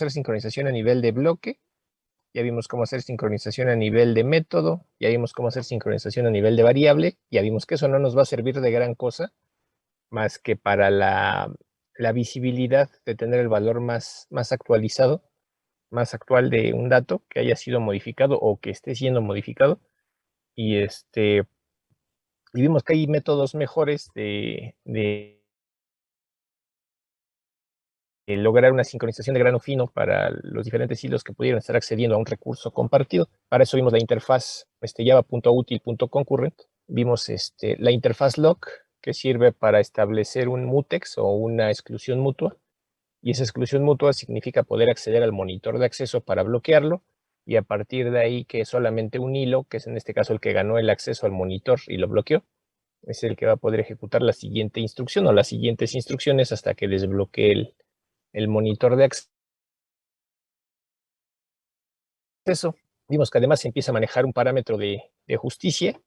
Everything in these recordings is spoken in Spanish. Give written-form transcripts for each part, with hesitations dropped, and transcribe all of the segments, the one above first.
hacer sincronización a nivel de bloque, ya vimos cómo hacer sincronización a nivel de método, ya vimos cómo hacer sincronización a nivel de variable, ya vimos que eso no nos va a servir de gran cosa, más que para la visibilidad de tener el valor más actualizado, más actual de un dato que haya sido modificado o que esté siendo modificado. Y vimos que hay métodos mejores de lograr una sincronización de grano fino para los diferentes hilos que pudieran estar accediendo a un recurso compartido. Para eso vimos la interfaz java.util.concurrent. Vimos la interfaz lock, que sirve para establecer un mutex o una exclusión mutua. Y esa exclusión mutua significa poder acceder al monitor de acceso para bloquearlo, y a partir de ahí que solamente un hilo, que es en este caso el que ganó el acceso al monitor y lo bloqueó, es el que va a poder ejecutar la siguiente instrucción o las siguientes instrucciones hasta que desbloquee el monitor de acceso. Vimos que además se empieza a manejar un parámetro de justicia,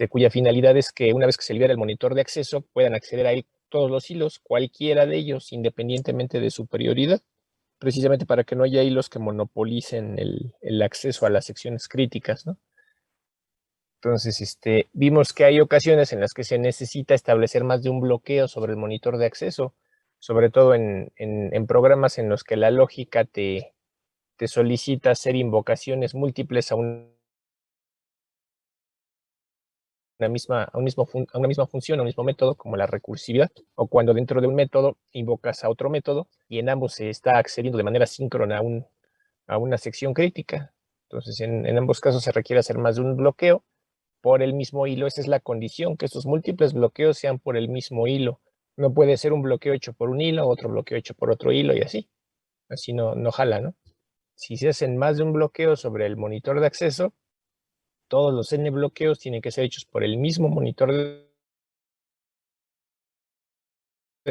cuya finalidad es que una vez que se libera el monitor de acceso, puedan acceder a él todos los hilos, cualquiera de ellos, independientemente de su prioridad, precisamente para que no haya hilos que monopolicen el acceso a las secciones críticas, ¿no? Entonces, vimos que hay ocasiones en las que se necesita establecer más de un bloqueo sobre el monitor de acceso, sobre todo en programas en los que la lógica te solicita hacer invocaciones múltiples a una misma función, a un mismo método, como la recursividad, o cuando dentro de un método invocas a otro método y en ambos se está accediendo de manera síncrona a una sección crítica. Entonces, en ambos casos se requiere hacer más de un bloqueo por el mismo hilo. Esa es la condición, que estos múltiples bloqueos sean por el mismo hilo. No puede ser un bloqueo hecho por un hilo, otro bloqueo hecho por otro hilo y así. Así no jala, ¿no? Si se hacen más de un bloqueo sobre el monitor de acceso, todos los N bloqueos tienen que ser hechos por el mismo monitor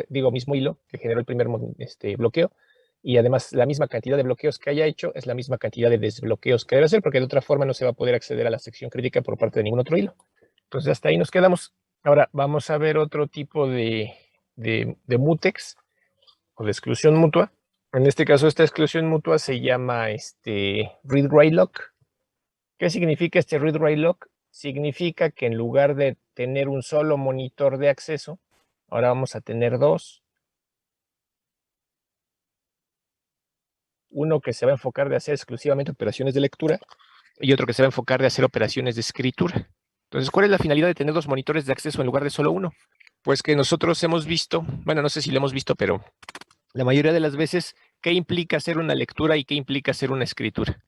mismo hilo que generó el primer bloqueo, y además la misma cantidad de bloqueos que haya hecho es la misma cantidad de desbloqueos que debe hacer, porque de otra forma no se va a poder acceder a la sección crítica por parte de ningún otro hilo. Entonces hasta ahí nos quedamos. Ahora vamos a ver otro tipo de mutex o de exclusión mutua. En este caso, esta exclusión mutua se llama read-write lock. ¿Qué significa este read-write lock? Significa que en lugar de tener un solo monitor de acceso, ahora vamos a tener dos. Uno que se va a enfocar de hacer exclusivamente operaciones de lectura y otro que se va a enfocar de hacer operaciones de escritura. Entonces, ¿cuál es la finalidad de tener dos monitores de acceso en lugar de solo uno? Pues que nosotros hemos visto, bueno, no sé si lo hemos visto, pero la mayoría de las veces, ¿qué implica hacer una lectura y qué implica hacer una escritura?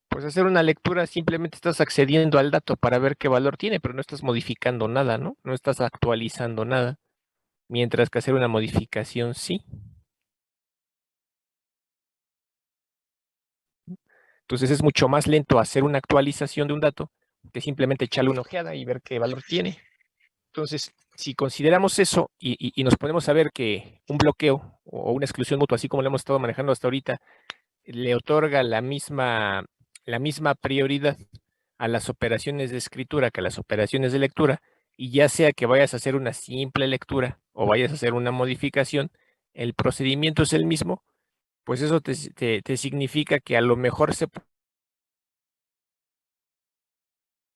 Pues hacer una lectura simplemente estás accediendo al dato para ver qué valor tiene, pero no estás modificando nada, ¿no? No estás actualizando nada. Mientras que hacer una modificación sí. Entonces es mucho más lento hacer una actualización de un dato que simplemente echarle una ojeada y ver qué valor tiene. Entonces, si consideramos eso y nos ponemos a ver que un bloqueo o una exclusión mutua, así como lo hemos estado manejando hasta ahorita, le otorga la misma prioridad a las operaciones de escritura que a las operaciones de lectura, y ya sea que vayas a hacer una simple lectura o vayas a hacer una modificación, el procedimiento es el mismo, pues eso te significa que a lo mejor se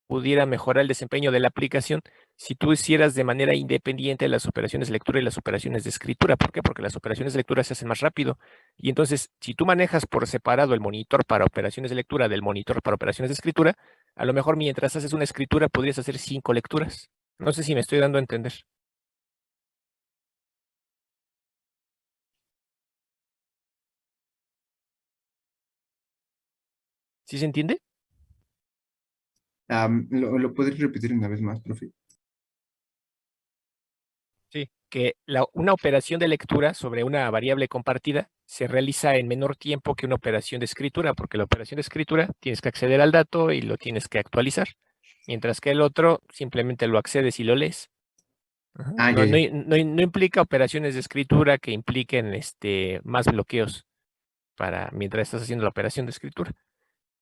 pudiera mejorar el desempeño de la aplicación si tú hicieras de manera independiente las operaciones de lectura y las operaciones de escritura. ¿Por qué? Porque las operaciones de lectura se hacen más rápido. Y entonces, si tú manejas por separado el monitor para operaciones de lectura del monitor para operaciones de escritura, a lo mejor mientras haces una escritura podrías hacer 5 lecturas. No sé si me estoy dando a entender. ¿Sí se entiende? ¿Lo puedes repetir una vez más, profe? Sí, que una operación de lectura sobre una variable compartida se realiza en menor tiempo que una operación de escritura, porque la operación de escritura tienes que acceder al dato y lo tienes que actualizar, mientras que el otro simplemente lo accedes y lo lees. Ajá. Ah, No, ya, no, ya. no implica operaciones de escritura que impliquen más bloqueos para mientras estás haciendo la operación de escritura.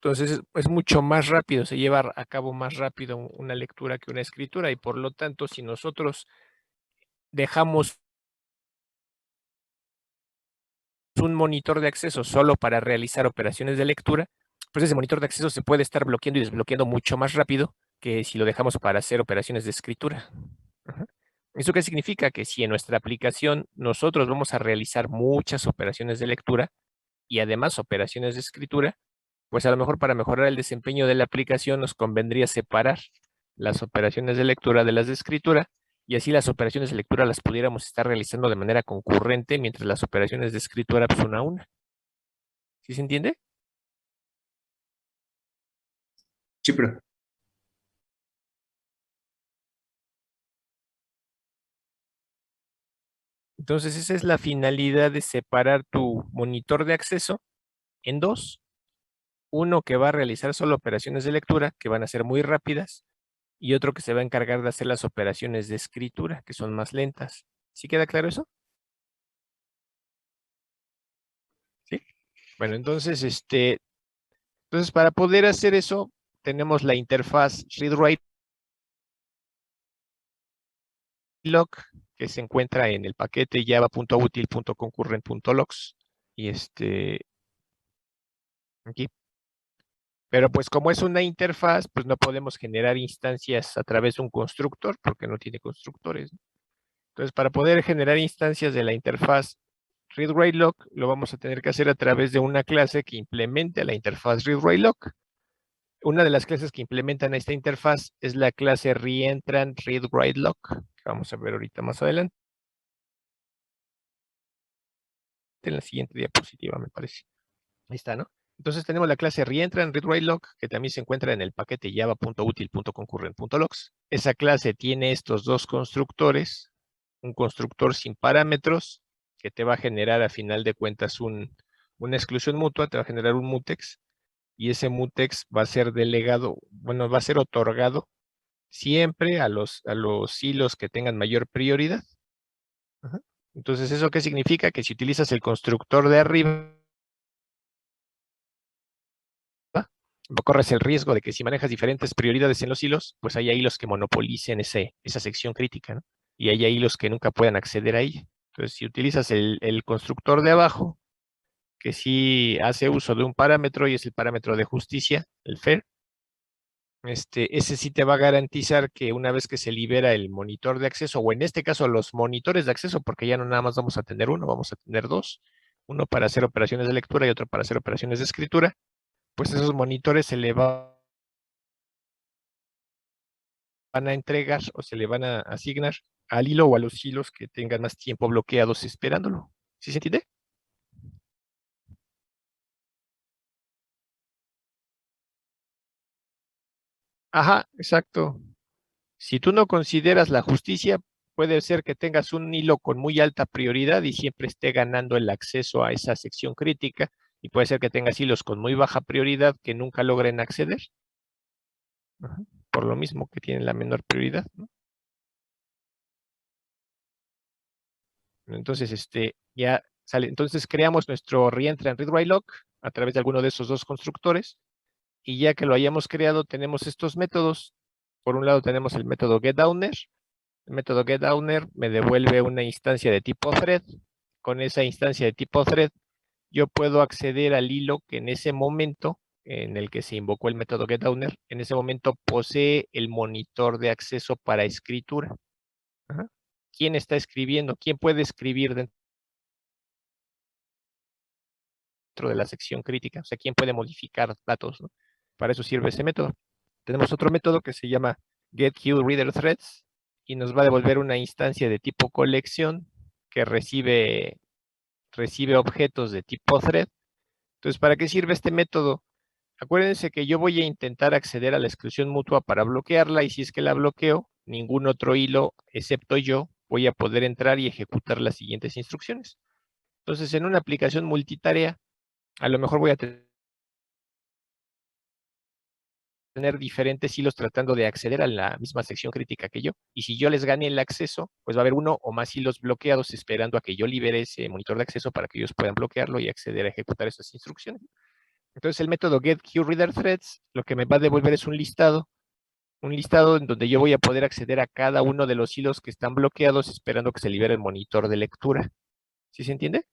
Entonces es mucho más rápido, se lleva a cabo más rápido una lectura que una escritura, y por lo tanto, si nosotros dejamos un monitor de acceso solo para realizar operaciones de lectura, pues ese monitor de acceso se puede estar bloqueando y desbloqueando mucho más rápido que si lo dejamos para hacer operaciones de escritura. Ajá. ¿Eso qué significa? Que si en nuestra aplicación nosotros vamos a realizar muchas operaciones de lectura y además operaciones de escritura, pues a lo mejor para mejorar el desempeño de la aplicación nos convendría separar las operaciones de lectura de las de escritura y así las operaciones de lectura las pudiéramos estar realizando de manera concurrente mientras las operaciones de escritura pues una a una. ¿Sí se entiende? Sí, pero Entonces esa es la finalidad de separar tu monitor de acceso en dos. Uno que va a realizar solo operaciones de lectura, que van a ser muy rápidas, y otro que se va a encargar de hacer las operaciones de escritura, que son más lentas. ¿Sí queda claro eso? Sí. Bueno, entonces, entonces para poder hacer eso, tenemos la interfaz read-write log, que se encuentra en el paquete java.util.concurrent.logs. Y aquí. Pero pues como es una interfaz, pues no podemos generar instancias a través de un constructor, porque no tiene constructores, ¿no? Entonces, para poder generar instancias de la interfaz read-write-log, lo vamos a tener que hacer a través de una clase que implemente la interfaz read-write-log. Una de las clases que implementan esta interfaz es la clase reentrant read-write-log, que vamos a ver ahorita más adelante, en la siguiente diapositiva, me parece. Ahí está, ¿no? Entonces tenemos la clase reentrant read-write-log, que también se encuentra en el paquete java.util.concurrent.logs. Esa clase tiene estos dos constructores, un constructor sin parámetros, que te va a generar a final de cuentas una exclusión mutua, te va a generar un mutex, y ese mutex va a ser delegado, bueno, va a ser otorgado siempre a los hilos que tengan mayor prioridad. Ajá. Entonces, ¿eso qué significa? Que si utilizas el constructor de arriba, corres el riesgo de que si manejas diferentes prioridades en los hilos, pues haya hilos que monopolicen esa sección crítica, ¿no? Y haya hilos que nunca puedan acceder a ella. Entonces, si utilizas el constructor de abajo, que sí hace uso de un parámetro y es el parámetro de justicia, el fair, ese sí te va a garantizar que una vez que se libera el monitor de acceso, o en este caso los monitores de acceso, porque ya no nada más vamos a tener uno, vamos a tener dos, uno para hacer operaciones de lectura y otro para hacer operaciones de escritura, pues esos monitores se le van a entregar o se le van a asignar al hilo o a los hilos que tengan más tiempo bloqueados esperándolo. ¿Sí se entiende? Ajá, exacto. Si tú no consideras la justicia, puede ser que tengas un hilo con muy alta prioridad y siempre esté ganando el acceso a esa sección crítica, y puede ser que tengas hilos con muy baja prioridad que nunca logren acceder. Ajá. Por lo mismo que tienen la menor prioridad, ¿no? Entonces, ya sale. Entonces creamos nuestro reentrant read-write log a través de alguno de esos dos constructores, y ya que lo hayamos creado, tenemos estos métodos. Por un lado tenemos el método getDowner. El método getDowner me devuelve una instancia de tipo thread. Con esa instancia de tipo thread, yo puedo acceder al hilo que en ese momento, en el que se invocó el método getDowner, en ese momento posee el monitor de acceso para escritura. Ajá. ¿Quién está escribiendo? ¿Quién puede escribir dentro de la sección crítica? O sea, ¿quién puede modificar datos, ¿no? Para eso sirve ese método. Tenemos otro método que se llama getQReaderThreads y nos va a devolver una instancia de tipo colección que recibe objetos de tipo thread. Entonces, ¿para qué sirve este método? Acuérdense que yo voy a intentar acceder a la exclusión mutua para bloquearla, y si es que la bloqueo, ningún otro hilo, excepto yo, voy a poder entrar y ejecutar las siguientes instrucciones. Entonces, en una aplicación multitarea, a lo mejor voy a tener diferentes hilos tratando de acceder a la misma sección crítica que yo. Y si yo les gane el acceso, pues va a haber uno o más hilos bloqueados esperando a que yo libere ese monitor de acceso para que ellos puedan bloquearlo y acceder a ejecutar esas instrucciones. Entonces el método getQReaderThreads lo que me va a devolver es un listado en donde yo voy a poder acceder a cada uno de los hilos que están bloqueados esperando que se libere el monitor de lectura. ¿Sí se entiende?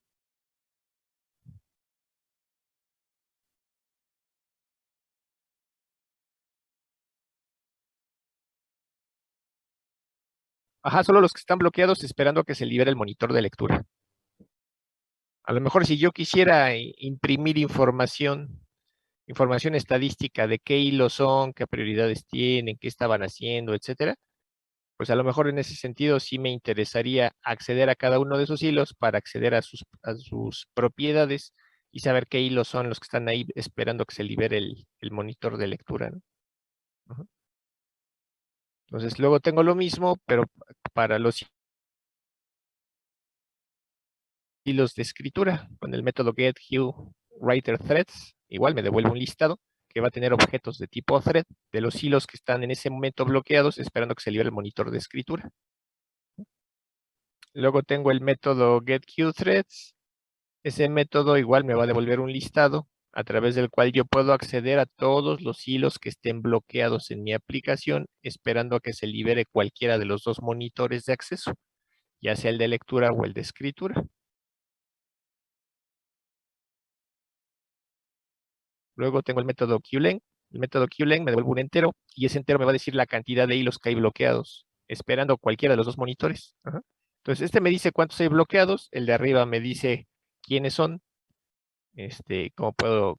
Ajá, solo los que están bloqueados esperando a que se libere el monitor de lectura. A lo mejor si yo quisiera imprimir información estadística de qué hilos son, qué prioridades tienen, qué estaban haciendo, etcétera, pues a lo mejor en ese sentido sí me interesaría acceder a cada uno de esos hilos para acceder a sus propiedades y saber qué hilos son los que están ahí esperando que se libere el monitor de lectura, ¿no? Ujú. Entonces luego tengo lo mismo, pero para los hilos de escritura, con el método getWriterThreads, igual me devuelve un listado que va a tener objetos de tipo thread de los hilos que están en ese momento bloqueados esperando que se libere el monitor de escritura. Luego tengo el método getQthreads. Ese método igual me va a devolver un listado a través del cual yo puedo acceder a todos los hilos que estén bloqueados en mi aplicación, esperando a que se libere cualquiera de los dos monitores de acceso, ya sea el de lectura o el de escritura. Luego tengo el método QLength. El método QLength me devuelve un entero y ese entero me va a decir la cantidad de hilos que hay bloqueados, esperando cualquiera de los dos monitores. Ajá. Entonces, este me dice cuántos hay bloqueados, el de arriba me dice quiénes son,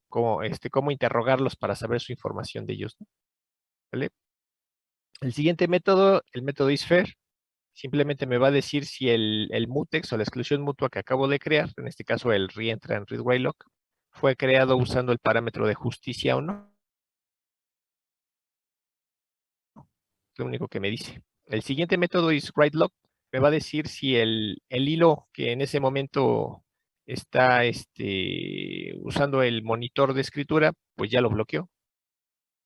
cómo interrogarlos para saber su información de ellos, ¿no? ¿Vale? El siguiente método, el método isFair, simplemente me va a decir si el mutex o la exclusión mutua que acabo de crear, en este caso el reentrant read write lock, fue creado usando el parámetro de justicia o no. Es lo único que me dice. El siguiente método isWriteLock me va a decir si el hilo que en ese momento está usando el monitor de escritura, pues ya lo bloqueó.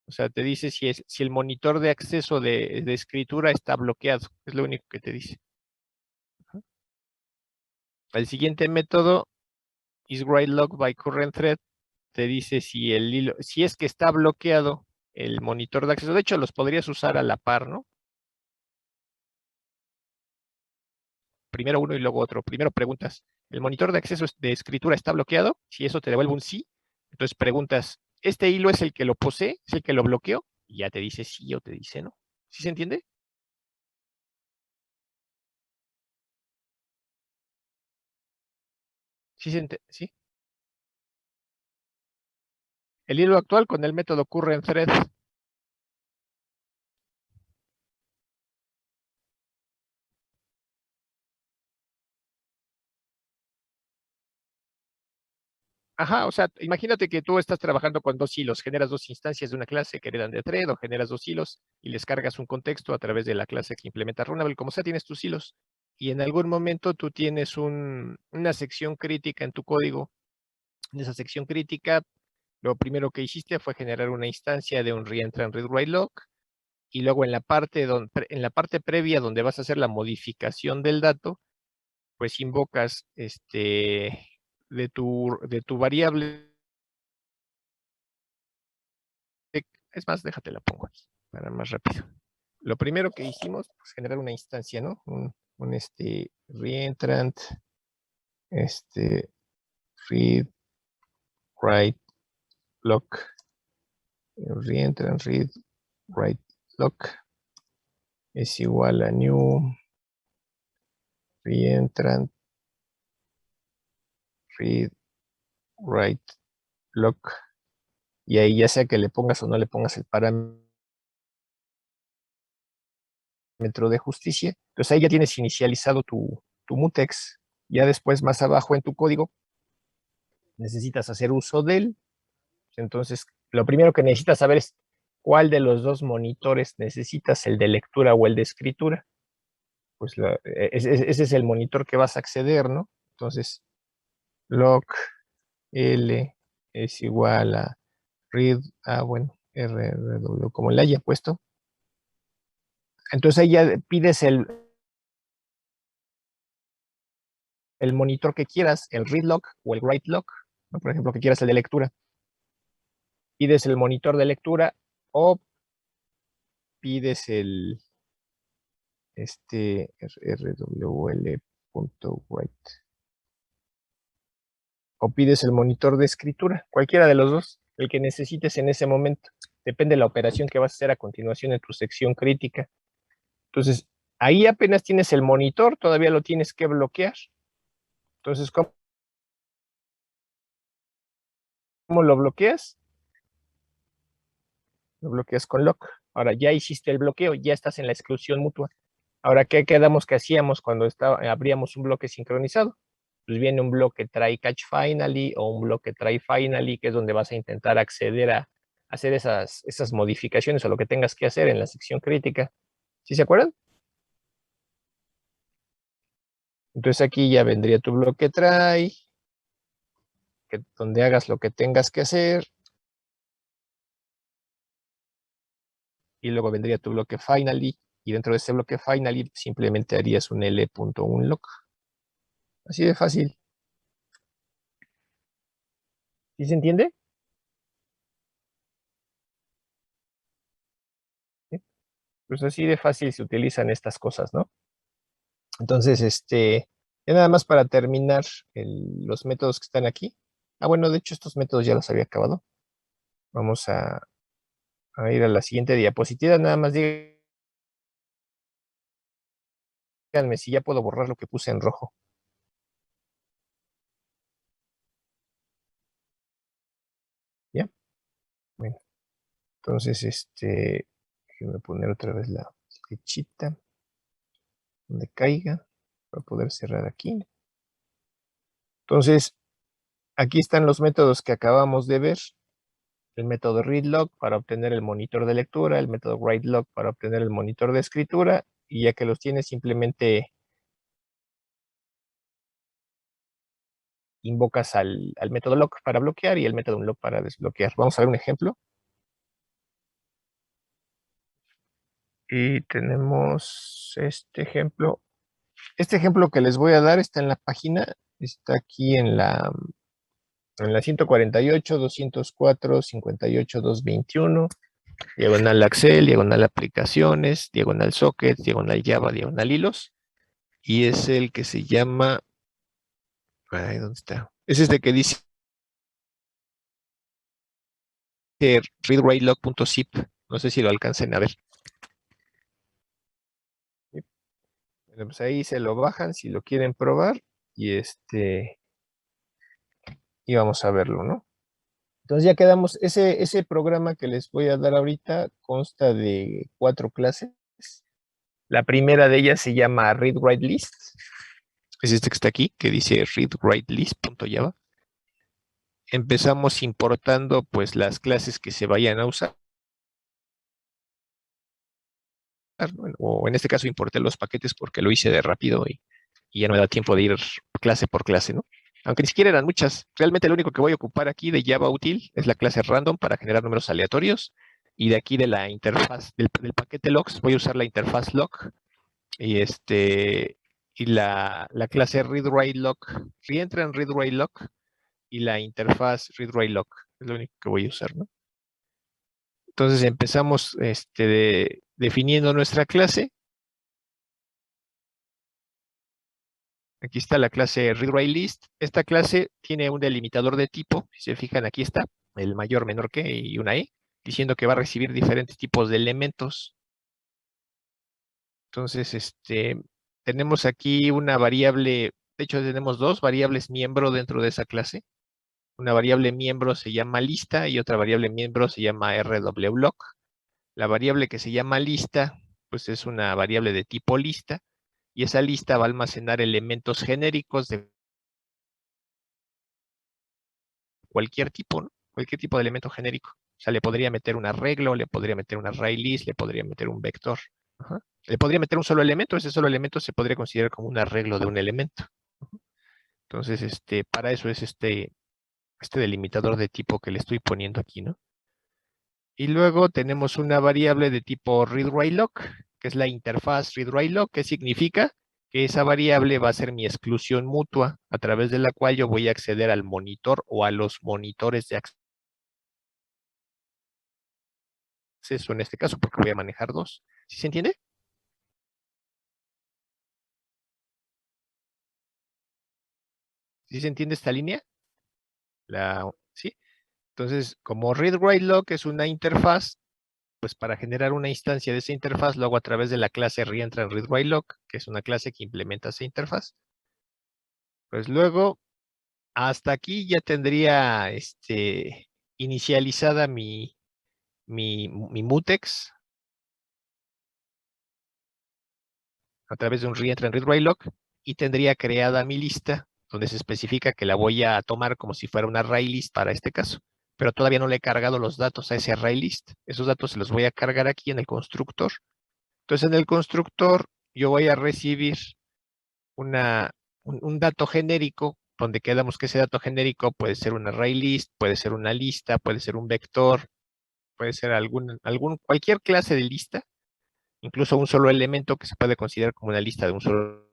O sea, te dice si el monitor de acceso de escritura está bloqueado. Es lo único que te dice. El siguiente método, isWriteLock by current thread, te dice si el hilo, si es que está bloqueado el monitor de acceso. De hecho, los podrías usar a la par, ¿no? Primero uno y luego otro. Primero preguntas, ¿el monitor de acceso de escritura está bloqueado? Si eso te devuelve un sí, entonces preguntas, ¿este hilo es el que lo posee? ¿Es el que lo bloqueó? Y ya te dice sí o te dice no. ¿Sí se entiende? ¿Sí? El hilo actual con el método currentThread. Ajá, o sea, imagínate que tú estás trabajando con dos hilos, generas dos instancias de una clase que heredan de thread o generas dos hilos y les cargas un contexto a través de la clase que implementa Runable. Como sea, tienes tus hilos y en algún momento tú tienes una sección crítica en tu código. En esa sección crítica, lo primero que hiciste fue generar una instancia de un reentrant read write lock y luego en en la parte previa donde vas a hacer la modificación del dato, pues invocas de tu variable. Es más, déjate la pongo aquí para más rápido. Lo primero que hicimos, pues generar una instancia, ¿no? Un reentrant, read write lock, reentrant read write lock es igual a new reentrant read write lock, y ahí ya sea que le pongas o no le pongas el parámetro de justicia, entonces ahí ya tienes inicializado tu mutex. Ya después más abajo en tu código necesitas hacer uso de él. Entonces lo primero que necesitas saber es cuál de los dos monitores necesitas, el de lectura o el de escritura. Pues ese es el monitor que vas a acceder, ¿no? Entonces lock L es igual a read, bueno, RW, como le haya puesto. Entonces ahí ya pides el monitor que quieras, el read lock o el write lock, ¿no? Por ejemplo, que quieras el de lectura. Pides el monitor de lectura o pides el rwl.write o pides el monitor de escritura, cualquiera de los dos, el que necesites en ese momento. Depende de la operación que vas a hacer a continuación en tu sección crítica. Entonces, Ahí apenas tienes el monitor, todavía lo tienes que bloquear. Entonces, ¿cómo lo bloqueas? Lo bloqueas con lock. Ahora ya hiciste el bloqueo, ya estás en la exclusión mutua. Ahora, ¿qué quedamos que hacíamos cuando abríamos un bloque sincronizado? Pues viene un bloque try catch finally o un bloque try finally, que es donde vas a intentar acceder a hacer esas modificaciones o lo que tengas que hacer en la sección crítica. ¿Sí se acuerdan? Entonces aquí ya vendría tu bloque try, donde hagas lo que tengas que hacer, y luego vendría tu bloque finally, y dentro de ese bloque finally simplemente harías un l.unlock. Así de fácil. ¿Sí se entiende? ¿Sí? Pues así de fácil se utilizan estas cosas, ¿no? Entonces, ya nada más para terminar los métodos que están aquí. Ah, bueno, de hecho estos métodos ya los había acabado. Vamos a ir a la siguiente diapositiva. Nada más díganme si ya puedo borrar lo que puse en rojo. ¿Ya? Bueno, entonces, déjenme poner otra vez la flechita donde caiga para poder cerrar aquí. Entonces, aquí están los métodos que acabamos de ver. El método readLog para obtener el monitor de lectura, el método writeLog para obtener el monitor de escritura, y ya que los tienes, simplemente invocas al método lock para bloquear y el método unlock para desbloquear. Vamos a ver un ejemplo. Y tenemos este ejemplo. Este ejemplo que les voy a dar está en la página, está aquí en la 148, 204, 58, 221, diagonal Excel, diagonal aplicaciones, diagonal sockets, diagonal Java, diagonal hilos. Y es el que se llama, ay, ¿dónde está? Es este que dice readwritelog.zip. No sé si lo alcancen a ver. Bueno, pues ahí se lo bajan si lo quieren probar y y vamos a verlo, ¿no? Entonces ya quedamos, ese programa que les voy a dar ahorita consta de 4 clases. La primera de ellas se llama readWriteList. Es este que está aquí, que dice readWriteList.java. Empezamos importando pues las clases que se vayan a usar. Bueno, o en este caso importé los paquetes porque lo hice de rápido y ya no me da tiempo de ir clase por clase, ¿no? Aunque ni siquiera eran muchas. Realmente lo único que voy a ocupar aquí de Java Util es la clase random para generar números aleatorios. Y de aquí de la interfaz, del paquete logs, voy a usar la interfaz log y y la clase readWriteLog, reentra en readWriteLog y la interfaz readWriteLog. Es lo único que voy a usar, ¿no? Entonces empezamos definiendo nuestra clase. Aquí está la clase readWriteList. Esta clase tiene un delimitador de tipo. Si se fijan, aquí está el mayor, menor que y una E, diciendo que va a recibir diferentes tipos de elementos. Entonces, tenemos aquí una variable, de hecho tenemos dos variables miembro dentro de esa clase. Una variable miembro se llama lista y otra variable miembro se llama rwblock. La variable que se llama lista, pues es una variable de tipo lista, y esa lista va a almacenar elementos genéricos de cualquier tipo, ¿no? Cualquier tipo de elemento genérico. O sea, le podría meter un arreglo, le podría meter un array list, le podría meter un vector. Ajá. Le podría meter un solo elemento, ese solo elemento se podría considerar como un arreglo de un elemento. Entonces, para eso es este delimitador de tipo que le estoy poniendo aquí, ¿no? Y luego tenemos una variable de tipo readWriteLog, que es la interfaz readWriteLog, que significa que esa variable va a ser mi exclusión mutua, a través de la cual yo voy a acceder al monitor o a los monitores de acceso en este caso, porque voy a manejar dos. ¿Sí se entiende? ¿Sí se entiende esta línea? ¿Sí? Entonces, como readWriteLog es una interfaz, pues para generar una instancia de esa interfaz lo hago a través de la clase reentra en readWriteLock, que es una clase que implementa esa interfaz. Pues luego, hasta aquí ya tendría inicializada mi mutex a través de un reentra en readWriteLock y tendría creada mi lista donde se especifica que la voy a tomar como si fuera una array list para este caso, pero todavía no le he cargado los datos a ese array list. Esos datos se los voy a cargar aquí en el constructor. Entonces, en el constructor yo voy a recibir un dato genérico, donde quedamos que ese dato genérico puede ser un array list, puede ser una lista, puede ser un vector, puede ser cualquier clase de lista, incluso un solo elemento que se puede considerar como una lista de un solo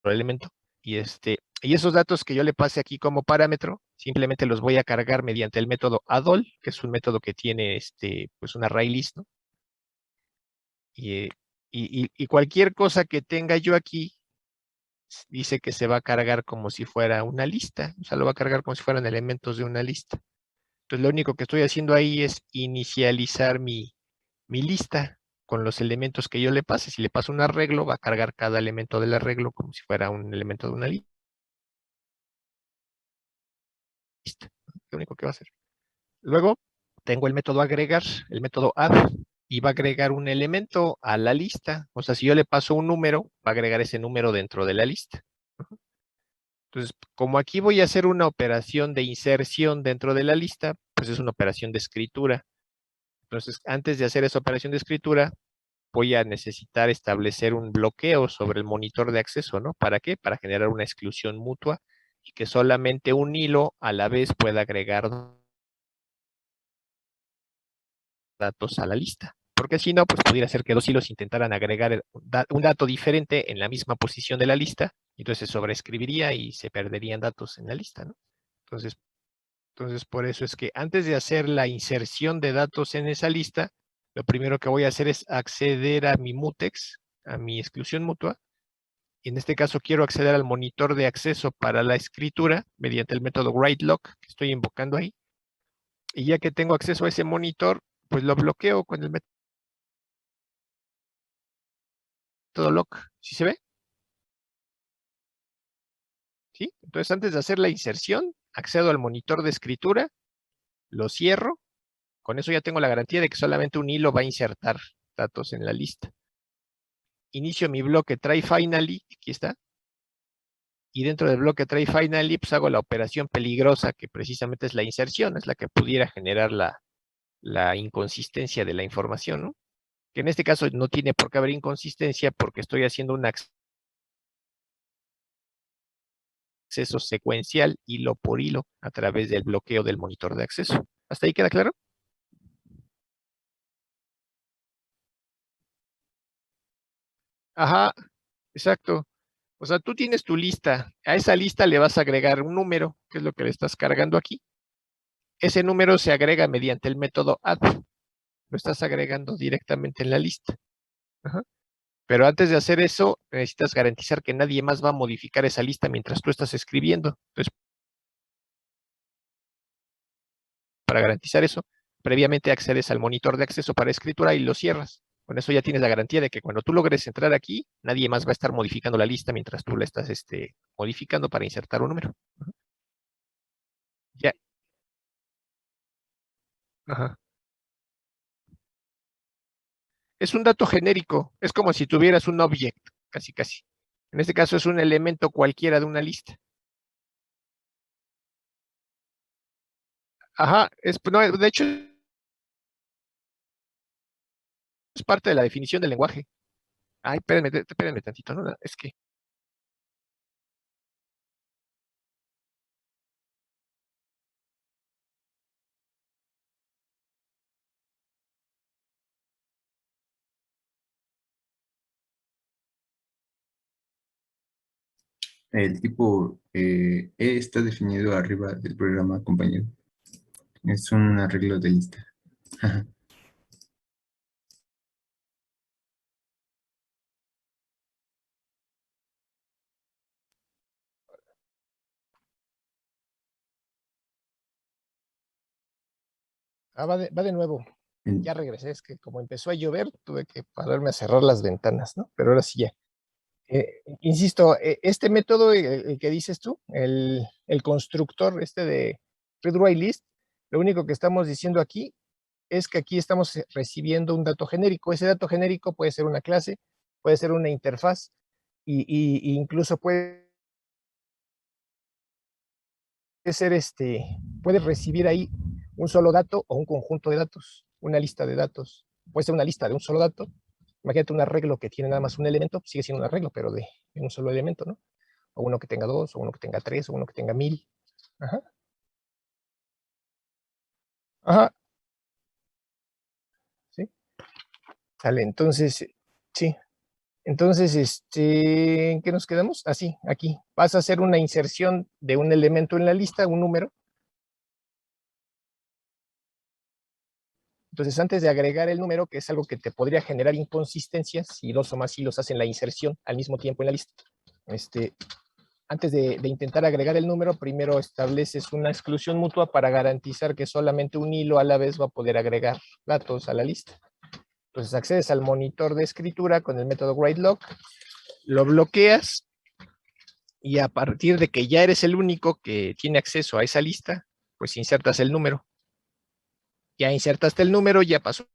elemento. Y esos datos que yo le pase aquí como parámetro, simplemente los voy a cargar mediante el método addall, que es un método que tiene pues un array list, ¿no? Y cualquier cosa que tenga yo aquí, dice que se va a cargar como si fuera una lista, o sea, lo va a cargar como si fueran elementos de una lista. Entonces, lo único que estoy haciendo ahí es inicializar mi lista con los elementos que yo le pase. Si le paso un arreglo, va a cargar cada elemento del arreglo como si fuera un elemento de una lista. Lo único que va a hacer. Luego, tengo el método agregar, el método add, y va a agregar un elemento a la lista. O sea, si yo le paso un número, va a agregar ese número dentro de la lista. Entonces, como aquí voy a hacer una operación de inserción dentro de la lista, pues es una operación de escritura. Entonces, antes de hacer esa operación de escritura, voy a necesitar establecer un bloqueo sobre el monitor de acceso, ¿no? ¿Para qué? Para generar una exclusión mutua y que solamente un hilo a la vez pueda agregar datos a la lista. Porque si no, pues pudiera ser que dos hilos intentaran agregar un dato diferente en la misma posición de la lista, y entonces se sobreescribiría y se perderían datos en la lista, ¿no? Entonces, por eso es que antes de hacer la inserción de datos en esa lista, lo primero que voy a hacer es acceder a mi mutex, a mi exclusión mutua. Y en este caso quiero acceder al monitor de acceso para la escritura mediante el método writeLock que estoy invocando ahí. Y ya que tengo acceso a ese monitor, pues lo bloqueo con el método lock. ¿Sí se ve? ¿Sí? Entonces, antes de hacer la inserción, accedo al monitor de escritura, lo cierro. Con eso ya tengo la garantía de que solamente un hilo va a insertar datos en la lista. Inicio mi bloque try finally, aquí está, y dentro del bloque try finally, pues hago la operación peligrosa, que precisamente es la inserción, es la que pudiera generar la inconsistencia de la información, ¿no? Que en este caso no tiene por qué haber inconsistencia porque estoy haciendo un acceso secuencial hilo por hilo a través del bloqueo del monitor de acceso. ¿Hasta ahí queda claro? Ajá, exacto. O sea, tú tienes tu lista, a esa lista le vas a agregar un número, que es lo que le estás cargando aquí. Ese número se agrega mediante el método add, lo estás agregando directamente en la lista. Ajá. Pero antes de hacer eso, necesitas garantizar que nadie más va a modificar esa lista mientras tú estás escribiendo. Entonces, para garantizar eso, previamente accedes al monitor de acceso para escritura y lo cierras. Con eso ya tienes la garantía de que cuando tú logres entrar aquí, nadie más va a estar modificando la lista mientras tú la estás modificando para insertar un número. Ya. Ajá. Es un dato genérico, es como si tuvieras un object, casi casi. En este caso es un elemento cualquiera de una lista. Ajá, no, de hecho es parte de la definición del lenguaje. Ay, espérenme tantito, ¿no? Es que El tipo E está definido arriba del programa, compañero. Es un arreglo de lista. Va de nuevo. En- Ya regresé, es que como empezó a llover, tuve que pararme a cerrar las ventanas, ¿no? Pero ahora sí ya. Insisto, este método, el que dices tú, el constructor este de read-write-list, lo único que estamos diciendo aquí es que aquí estamos recibiendo un dato genérico. Ese dato genérico puede ser una clase, puede ser una interfaz, y incluso puede ser puedes recibir ahí un solo dato o un conjunto de datos, una lista de datos. Puede ser una lista de un solo dato. Imagínate un arreglo que tiene nada más un elemento, sigue siendo un arreglo, pero de un solo elemento, ¿no? O uno que tenga 2, o uno que tenga 3, o uno que tenga 1000. Ajá. Ajá. Sí. Sale, entonces, sí. Entonces, ¿en qué nos quedamos? Así, aquí. Vas a hacer una inserción de un elemento en la lista, un número. Entonces, antes de agregar el número, que es algo que te podría generar inconsistencias, si dos o más hilos hacen la inserción al mismo tiempo en la lista, antes de intentar agregar el número, primero estableces una exclusión mutua para garantizar que solamente un hilo a la vez va a poder agregar datos a la lista. Entonces accedes al monitor de escritura con el método writeLock, lo bloqueas y a partir de que ya eres el único que tiene acceso a esa lista, pues insertas el número. Ya insertaste el número, ya pasó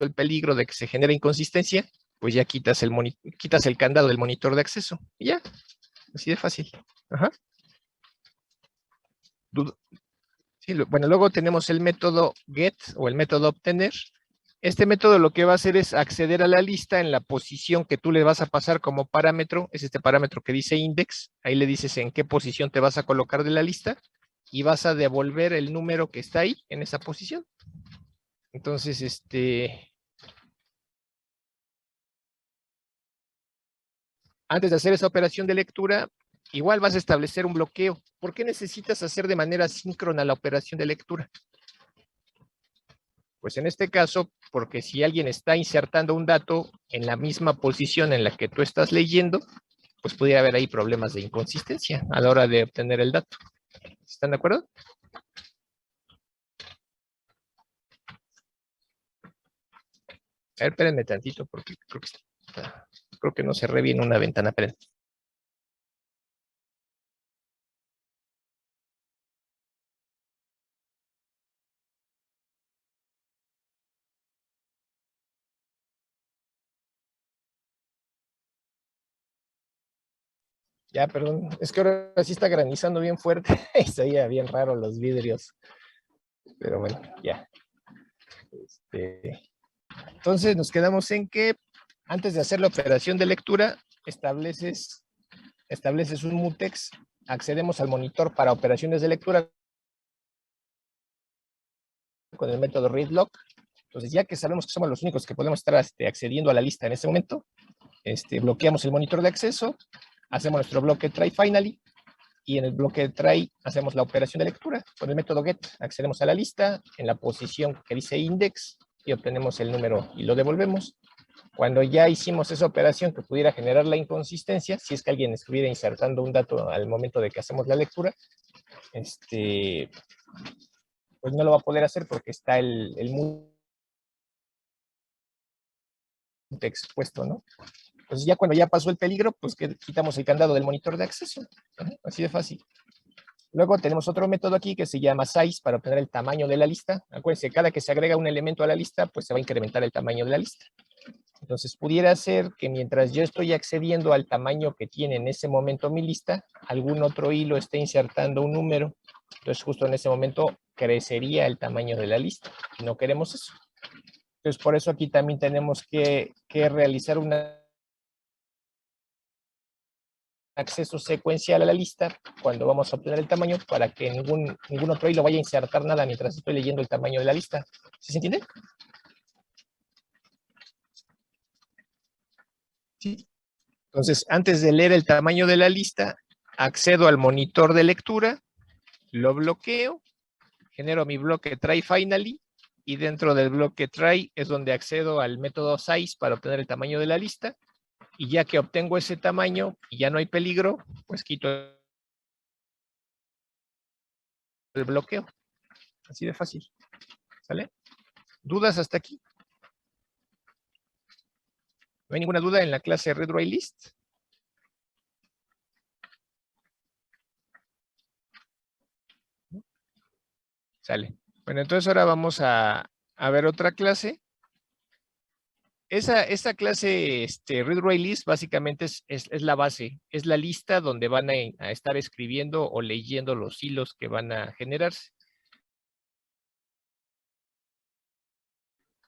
el peligro de que se genere inconsistencia, pues ya quitas el candado del monitor de acceso. Y ya, así de fácil. Ajá. Sí, bueno, luego tenemos el método get o el método obtener. Este método lo que va a hacer es acceder a la lista en la posición que tú le vas a pasar como parámetro. Es este parámetro que dice index. Ahí le dices en qué posición te vas a colocar de la lista y vas a devolver el número que está ahí en esa posición. Entonces, antes de hacer esa operación de lectura, igual vas a establecer un bloqueo. ¿Por qué necesitas hacer de manera síncrona la operación de lectura? Pues en este caso, porque si alguien está insertando un dato en la misma posición en la que tú estás leyendo, pues pudiera haber ahí problemas de inconsistencia a la hora de obtener el dato. ¿Están de acuerdo? A ver, espérenme tantito porque creo que no cerré bien una ventana. Espérenme. Ya, perdón, es que ahora sí está granizando bien fuerte y se oía bien raro los vidrios. Pero bueno, ya. Entonces nos quedamos en que antes de hacer la operación de lectura, estableces un mutex, accedemos al monitor para operaciones de lectura con el método readLock. Entonces, ya que sabemos que somos los únicos que podemos estar accediendo a la lista en ese momento, bloqueamos el monitor de acceso, hacemos nuestro bloque try finally, y en el bloque try hacemos la operación de lectura. Con el método get accedemos a la lista en la posición que dice index y obtenemos el número y lo devolvemos. Cuando ya hicimos esa operación que pudiera generar la inconsistencia, si es que alguien estuviera insertando un dato al momento de que hacemos la lectura, pues no lo va a poder hacer porque está el mutex expuesto, ¿no? Entonces ya cuando ya pasó el peligro, pues que quitamos el candado del monitor de acceso. Así de fácil. Luego tenemos otro método aquí que se llama size para obtener el tamaño de la lista. Acuérdense, cada que se agrega un elemento a la lista, pues se va a incrementar el tamaño de la lista. Entonces pudiera ser que mientras yo estoy accediendo al tamaño que tiene en ese momento mi lista, algún otro hilo esté insertando un número. Entonces justo en ese momento crecería el tamaño de la lista. No queremos eso. Entonces por eso aquí también tenemos que realizar un acceso secuencial a la lista cuando vamos a obtener el tamaño para que ningún otro hilo vaya a insertar nada mientras estoy leyendo el tamaño de la lista. ¿Sí se entiende? Sí. Entonces, antes de leer el tamaño de la lista, accedo al monitor de lectura, lo bloqueo, genero mi bloque try finally y dentro del bloque try es donde accedo al método size para obtener el tamaño de la lista y ya que obtengo ese tamaño y ya no hay peligro, pues quito el bloqueo. Así de fácil. ¿Sale? ¿Dudas hasta aquí? ¿No hay ninguna duda en la clase readWriteList? Sale. Bueno, entonces ahora vamos a ver otra clase. Esa clase readWriteList básicamente es la base, es la lista donde van a estar escribiendo o leyendo los hilos que van a generarse.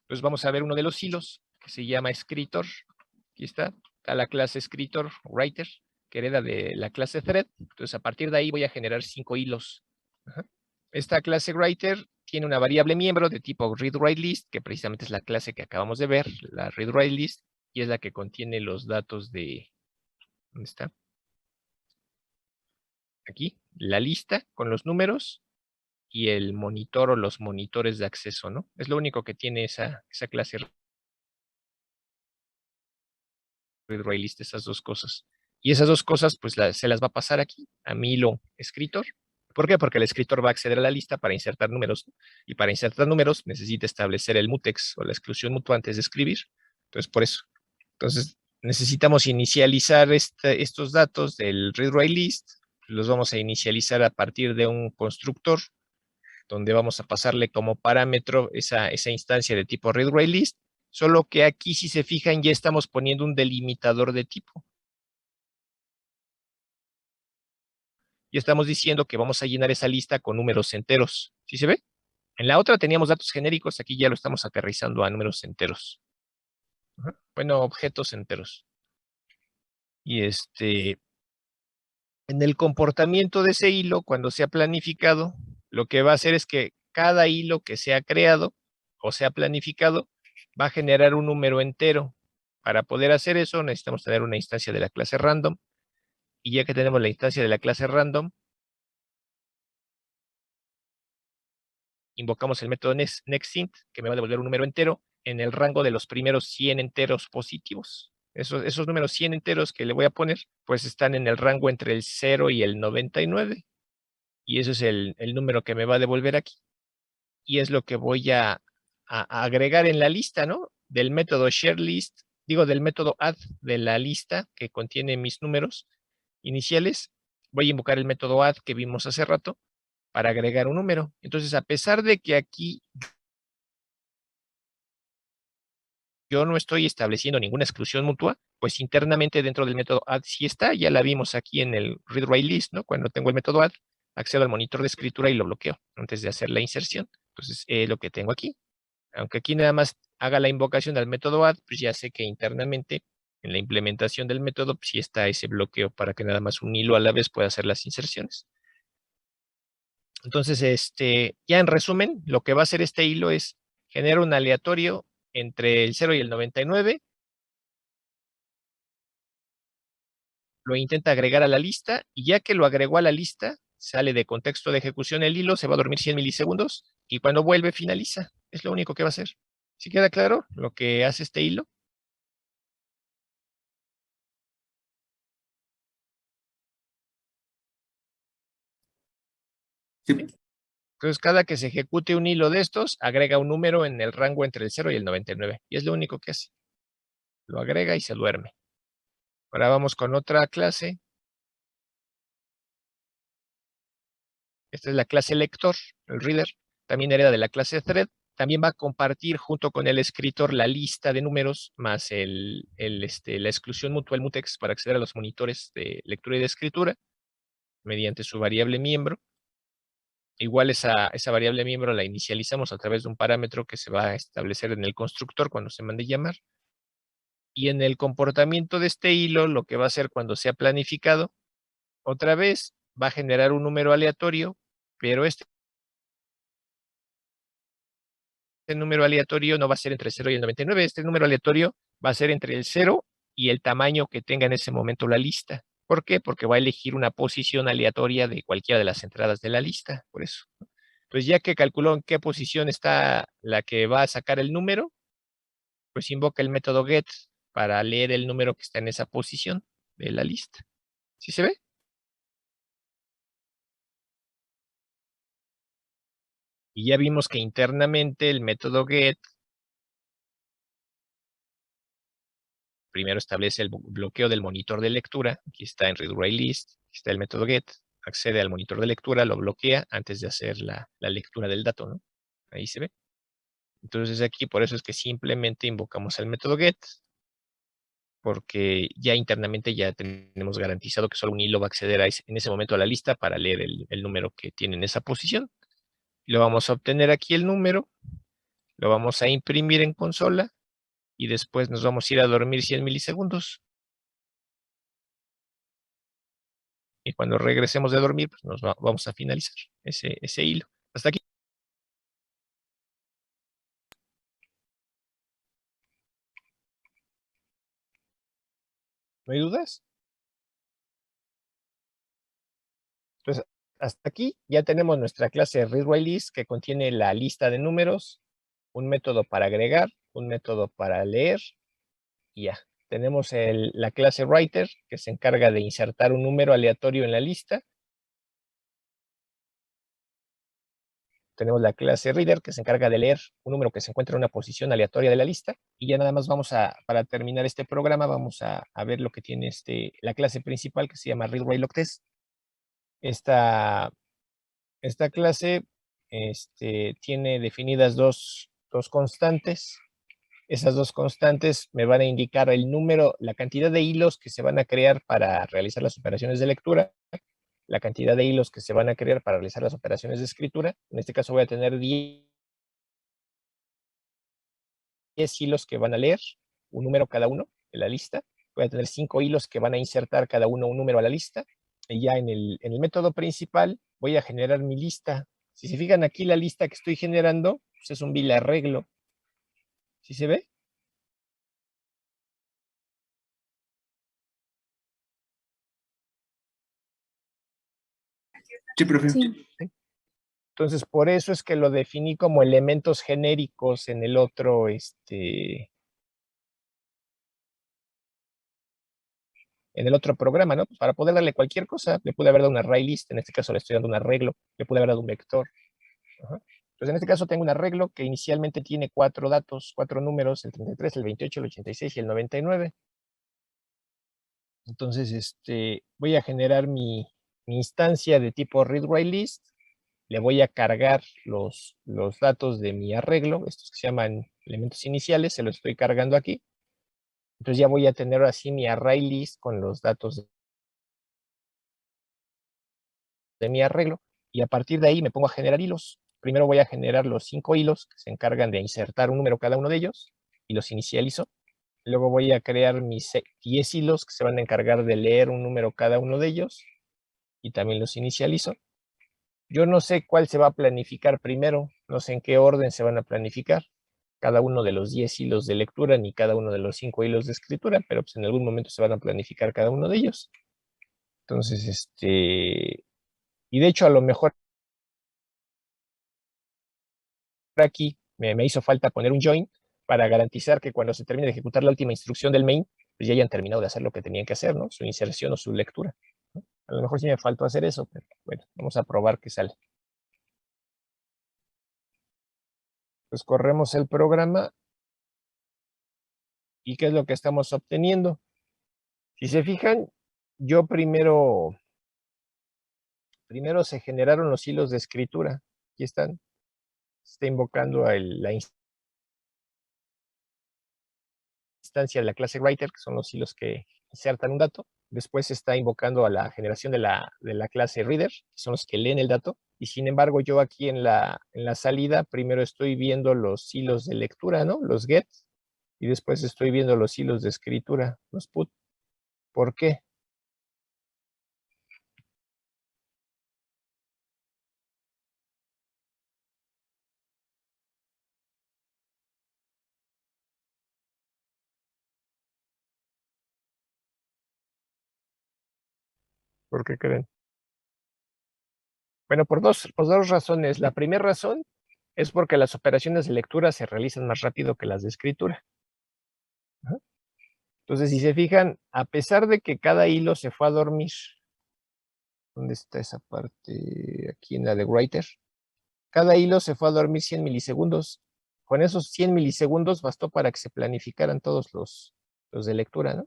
Entonces vamos a ver uno de los hilos que se llama Escritor. Aquí está la clase Escritor, Writer, que hereda de la clase Thread. Entonces a partir de ahí voy a generar 5 hilos. Ajá. Esta clase Writer tiene una variable miembro de tipo readWriteList, que precisamente es la clase que acabamos de ver, la readWriteList, y es la que contiene los datos de... ¿Dónde está? Aquí, la lista con los números y el monitor o los monitores de acceso, ¿no? Es lo único que tiene esa clase readWriteList, esas dos cosas. Y esas dos cosas, pues se las va a pasar aquí a mi hilo escritor. ¿Por qué? Porque el escritor va a acceder a la lista para insertar números, ¿no? Y para insertar números necesita establecer el mutex o la exclusión mutua antes de escribir. Entonces, por eso. Entonces, necesitamos inicializar estos datos del readWriteList. Los vamos a inicializar a partir de un constructor donde vamos a pasarle como parámetro esa instancia de tipo readWriteList, solo que aquí, si se fijan, ya estamos poniendo un delimitador de tipo. Y estamos diciendo que vamos a llenar esa lista con números enteros. ¿Sí se ve? En la otra teníamos datos genéricos, aquí ya lo estamos aterrizando a números enteros. Bueno, objetos enteros. Y en el comportamiento de ese hilo, cuando sea planificado, lo que va a hacer es que cada hilo que sea creado o sea planificado va a generar un número entero. Para poder hacer eso necesitamos tener una instancia de la clase random, y ya que tenemos la instancia de la clase random, invocamos el método nextInt, que me va a devolver un número entero en el rango de los primeros 100 enteros positivos. Esos números 100 enteros que le voy a poner, pues están en el rango entre el 0 y el 99. Y eso es el número que me va a devolver aquí. Y es lo que voy a agregar en la lista, ¿no? Del método shareList, digo, del método add de la lista que contiene mis números iniciales. Voy a invocar el método add que vimos hace rato para agregar un número. Entonces, a pesar de que aquí yo no estoy estableciendo ninguna exclusión mutua, pues internamente dentro del método add sí está. Ya la vimos aquí en el readWriteList, ¿no? Cuando tengo el método add, accedo al monitor de escritura y lo bloqueo antes de hacer la inserción. Entonces, lo que tengo aquí. Aunque aquí nada más haga la invocación al método add, pues ya sé que internamente en la implementación del método, pues sí está ese bloqueo para que nada más un hilo a la vez pueda hacer las inserciones. Entonces, ya en resumen, lo que va a hacer este hilo es generar un aleatorio entre el 0 y el 99, lo intenta agregar a la lista, y ya que lo agregó a la lista, sale de contexto de ejecución el hilo, se va a dormir 100 milisegundos, y cuando vuelve finaliza. Es lo único que va a hacer. ¿Sí queda claro lo que hace este hilo? Sí. Entonces, cada que se ejecute un hilo de estos, agrega un número en el rango entre el 0 y el 99. Y es lo único que hace. Lo agrega y se duerme. Ahora vamos con otra clase. Esta es la clase lector, el reader. También hereda de la clase thread. También va a compartir junto con el escritor la lista de números más la exclusión mutua, el mutex, para acceder a los monitores de lectura y de escritura mediante su variable miembro. Igual esa variable miembro la inicializamos a través de un parámetro que se va a establecer en el constructor cuando se mande llamar. Y en el comportamiento de este hilo, lo que va a hacer cuando sea planificado, otra vez va a generar un número aleatorio, pero este número aleatorio no va a ser entre 0 y el 99. Este número aleatorio va a ser entre el 0 y el tamaño que tenga en ese momento la lista. ¿Por qué? Porque va a elegir una posición aleatoria de cualquiera de las entradas de la lista. Por eso. Pues ya que calculó en qué posición está la que va a sacar el número, pues invoca el método get para leer el número que está en esa posición de la lista. ¿Sí se ve? Y ya vimos que internamente el método get primero establece el bloqueo del monitor de lectura. Aquí está en read-write-list, aquí está el método get, accede al monitor de lectura, lo bloquea antes de hacer la lectura del dato, ¿no? Ahí se ve. Entonces aquí por eso es que simplemente invocamos el método get, porque ya internamente ya tenemos garantizado que solo un hilo va a acceder en ese momento a la lista para leer el número que tiene en esa posición. Lo vamos a obtener aquí el número, lo vamos a imprimir en consola y después nos vamos a ir a dormir 100 milisegundos. Y cuando regresemos de dormir, pues vamos a finalizar ese hilo. Hasta aquí. ¿No hay dudas? Entonces, hasta aquí ya tenemos nuestra clase read-write-list que contiene la lista de números, un método para agregar, un método para leer y ya. Tenemos la clase writer que se encarga de insertar un número aleatorio en la lista. Tenemos la clase reader que se encarga de leer un número que se encuentra en una posición aleatoria de la lista. Y ya nada más para terminar este programa, vamos a ver lo que tiene la clase principal que se llama read-write-log-test. Esta clase tiene definidas dos constantes. Esas dos constantes me van a indicar el número, la cantidad de hilos que se van a crear para realizar las operaciones de lectura, la cantidad de hilos que se van a crear para realizar las operaciones de escritura. En este caso voy a tener 10 hilos que van a leer, un número cada uno de la lista. Voy a tener 5 hilos que van a insertar cada uno un número a la lista. Y ya en el método principal voy a generar mi lista. Si se fijan aquí, la lista que estoy generando pues es un bilarreglo. ¿Sí se ve? Sí, profe. Sí. Entonces, por eso es que lo definí como elementos genéricos en el otro, programa, ¿no? Pues para poder darle cualquier cosa, le pude haber dado un array list, en este caso le estoy dando un arreglo, le pude haber dado un vector. Ajá. Entonces, en este caso tengo un arreglo que inicialmente tiene 4 datos, 4 números, el 33, el 28, el 86 y el 99. Entonces, voy a generar mi instancia de tipo read-write-list, le voy a cargar los datos de mi arreglo, estos que se llaman elementos iniciales, se los estoy cargando aquí. Entonces ya voy a tener así mi array list con los datos de mi arreglo, y a partir de ahí me pongo a generar hilos. Primero voy a generar los 5 hilos que se encargan de insertar un número cada uno de ellos, y los inicializo. Luego voy a crear mis 10 hilos que se van a encargar de leer un número cada uno de ellos, y también los inicializo. Yo no sé cuál se va a planificar primero, no sé en qué orden se van a planificar cada uno de los 10 hilos de lectura, ni cada uno de los 5 hilos de escritura, pero pues en algún momento se van a planificar cada uno de ellos. Entonces, y de hecho a lo mejor aquí me hizo falta poner un join para garantizar que cuando se termine de ejecutar la última instrucción del main, pues ya hayan terminado de hacer lo que tenían que hacer, ¿no? Su inserción o su lectura, ¿no? A lo mejor sí me faltó hacer eso, pero bueno, vamos a probar que sale. Pues corremos el programa. ¿Y qué es lo que estamos obteniendo? Si se fijan, yo primero se generaron los hilos de escritura. Aquí están. Se está invocando a la instancia de la clase writer, que son los hilos que insertan un dato. Después se está invocando a la generación de la clase reader, que son los que leen el dato. Y sin embargo, yo aquí en la salida, primero estoy viendo los hilos de lectura, ¿no? Los get. Y después estoy viendo los hilos de escritura, los put. ¿Por qué? ¿Por qué creen? Bueno, por dos razones. La primera razón es porque las operaciones de lectura se realizan más rápido que las de escritura. Ajá. Entonces, si se fijan, a pesar de que cada hilo se fue a dormir, ¿dónde está esa parte? Aquí en la de writer. Cada hilo se fue a dormir 100 milisegundos. Con esos 100 milisegundos bastó para que se planificaran todos los de lectura, ¿no?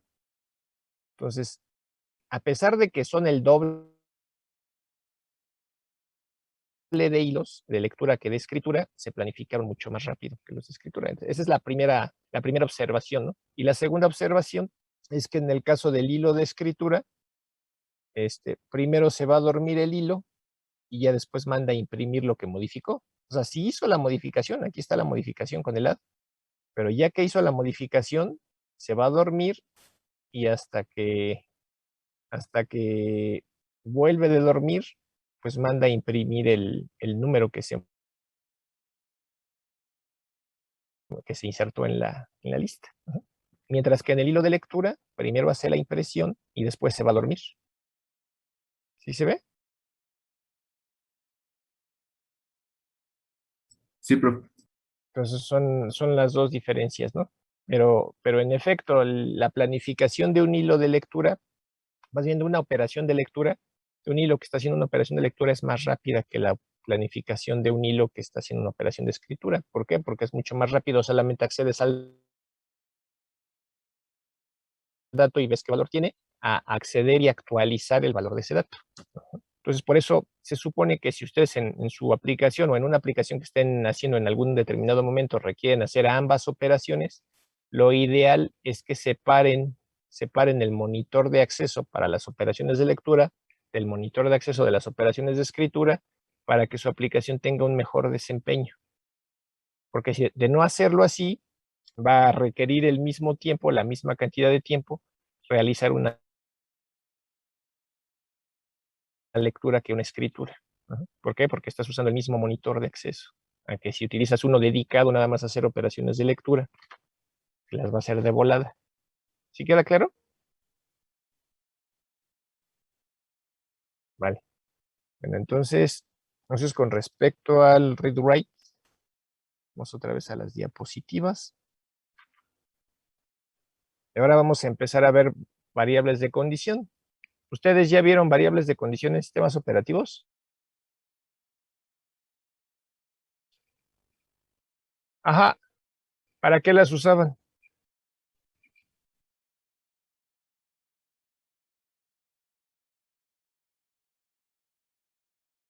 Entonces, a pesar de que son el doble de hilos de lectura que de escritura, se planificaron mucho más rápido que los de escritura. Esa es la primera observación, ¿no? Y la segunda observación es que en el caso del hilo de escritura, primero se va a dormir el hilo y ya después manda a imprimir lo que modificó. O sea, sí hizo la modificación, aquí está la modificación con el add, pero ya que hizo la modificación, se va a dormir y hasta que vuelve de dormir, pues manda a imprimir el número que se insertó en la lista. Mientras que en el hilo de lectura, primero hace la impresión y después se va a dormir. ¿Sí se ve? Sí, profe. Entonces son las dos diferencias, ¿no? Pero en efecto, la planificación de un hilo de lectura, más bien de una operación de lectura, de un hilo que está haciendo una operación de lectura es más rápida que la planificación de un hilo que está haciendo una operación de escritura. ¿Por qué? Porque es mucho más rápido, solamente accedes al dato y ves qué valor tiene, a acceder y actualizar el valor de ese dato. Entonces, por eso se supone que si ustedes en su aplicación o en una aplicación que estén haciendo en algún determinado momento requieren hacer ambas operaciones, lo ideal es que separen el monitor de acceso para las operaciones de lectura del monitor de acceso de las operaciones de escritura para que su aplicación tenga un mejor desempeño. Porque si de no hacerlo así, va a requerir el mismo tiempo, la misma cantidad de tiempo, realizar una lectura que una escritura. ¿Por qué? Porque estás usando el mismo monitor de acceso. A que si utilizas uno dedicado nada más a hacer operaciones de lectura, las va a hacer de volada. ¿Sí queda claro? Vale. Bueno, entonces con respecto al read-write, vamos otra vez a las diapositivas. Y ahora vamos a empezar a ver variables de condición. ¿Ustedes ya vieron variables de condición en sistemas operativos? Ajá. ¿Para qué las usaban?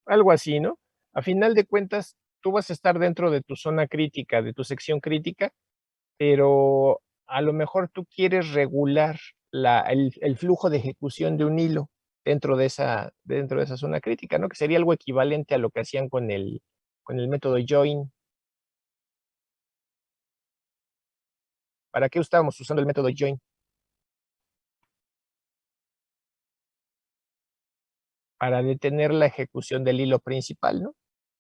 Algo así, ¿no? A final de cuentas, tú vas a estar dentro de tu zona crítica, de tu sección crítica, pero a lo mejor tú quieres regular el flujo de ejecución de un hilo dentro de esa zona crítica, ¿no? Que sería algo equivalente a lo que hacían con el método join. ¿Para qué estábamos usando el método join? Para detener la ejecución del hilo principal, ¿no?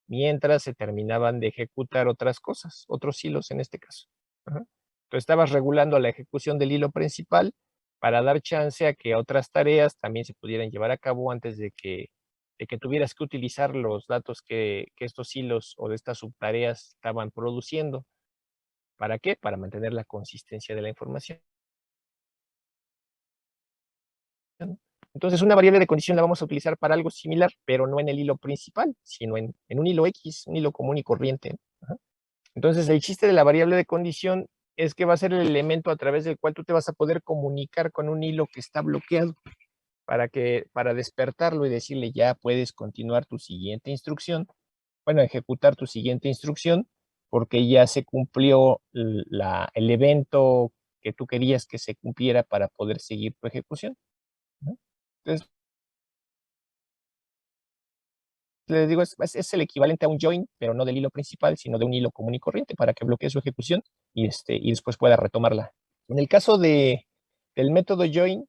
Mientras se terminaban de ejecutar otras cosas, otros hilos en este caso. Ajá. Entonces estabas regulando la ejecución del hilo principal para dar chance a que otras tareas también se pudieran llevar a cabo antes de que tuvieras que utilizar los datos que estos hilos o de estas subtareas estaban produciendo. ¿Para qué? Para mantener la consistencia de la información. Entonces, una variable de condición la vamos a utilizar para algo similar, pero no en el hilo principal, sino en un hilo X, un hilo común y corriente. Ajá. Entonces, el chiste de la variable de condición es que va a ser el elemento a través del cual tú te vas a poder comunicar con un hilo que está bloqueado para despertarlo y decirle ya puedes continuar tu siguiente instrucción, bueno, ejecutar tu siguiente instrucción, porque ya se cumplió el evento que tú querías que se cumpliera para poder seguir tu ejecución, ¿no? Entonces, les digo, es el equivalente a un join, pero no del hilo principal, sino de un hilo común y corriente para que bloquee su ejecución y después pueda retomarla. En el caso del método join,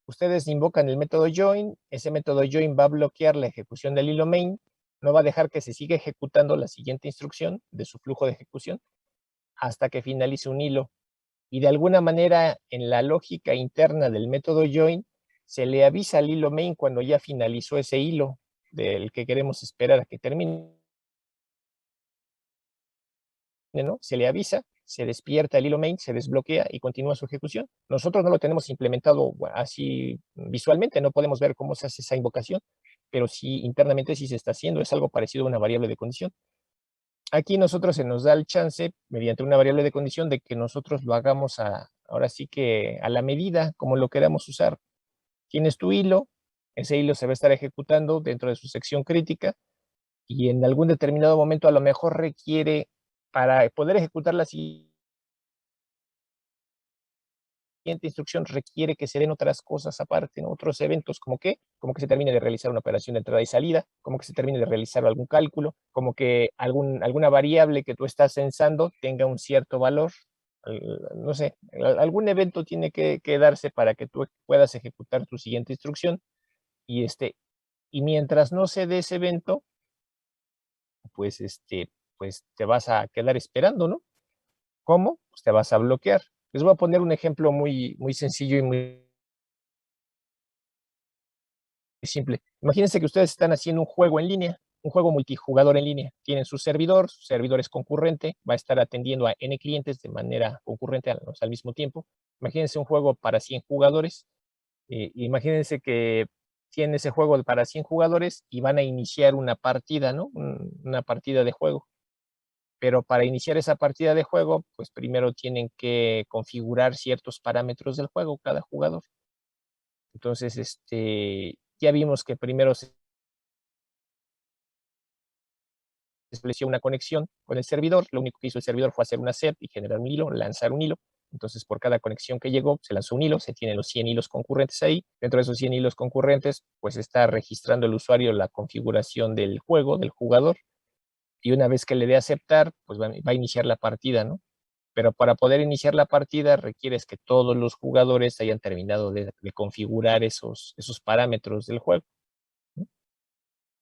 ustedes invocan el método join, ese método join va a bloquear la ejecución del hilo main, no va a dejar que se siga ejecutando la siguiente instrucción de su flujo de ejecución hasta que finalice un hilo. Y de alguna manera, en la lógica interna del método join, se le avisa al hilo main cuando ya finalizó ese hilo del que queremos esperar a que termine, ¿no? Se le avisa, se despierta el hilo main, se desbloquea y continúa su ejecución. Nosotros no lo tenemos implementado así visualmente, no podemos ver cómo se hace esa invocación, pero sí internamente sí se está haciendo, es algo parecido a una variable de condición. aquí nosotros se nos da el chance, mediante una variable de condición, de que nosotros lo hagamos ahora sí que a la medida, como lo queramos usar. Tienes tu hilo, ese hilo se va a estar ejecutando dentro de su sección crítica, y en algún determinado momento a lo mejor requiere, para poder ejecutar la siguiente instrucción, requiere que se den otras cosas aparte, ¿no? Otros eventos, como que se termine de realizar una operación de entrada y salida, como que se termine de realizar algún cálculo, como que alguna variable que tú estás censando tenga un cierto valor, no sé, algún evento tiene que darse para que tú puedas ejecutar tu siguiente instrucción, y y mientras no se dé ese evento, pues pues te vas a quedar esperando, ¿no? ¿Cómo? Pues te vas a bloquear. Les voy a poner un ejemplo muy sencillo y muy simple. Imagínense que ustedes están haciendo un juego en línea, un juego multijugador en línea. Tienen su servidor es concurrente, va a estar atendiendo a N clientes de manera concurrente al mismo tiempo. Imagínense un juego para 100 jugadores. Imagínense que tienen ese juego para 100 jugadores y van a iniciar una partida, ¿no? Una partida de juego. Pero para iniciar esa partida de juego, pues primero tienen que configurar ciertos parámetros del juego cada jugador. Entonces, ya vimos que primero se estableció una conexión con el servidor. Lo único que hizo el servidor fue hacer una set y generar un hilo, lanzar un hilo. Entonces, por cada conexión que llegó, se lanzó un hilo, se tienen los 100 hilos concurrentes ahí. Dentro de esos 100 hilos concurrentes, pues está registrando el usuario la configuración del juego, del jugador. Y una vez que le dé a aceptar, pues va a iniciar la partida, ¿no? Pero para poder iniciar la partida requieres que todos los jugadores hayan terminado de configurar esos parámetros del juego, ¿no?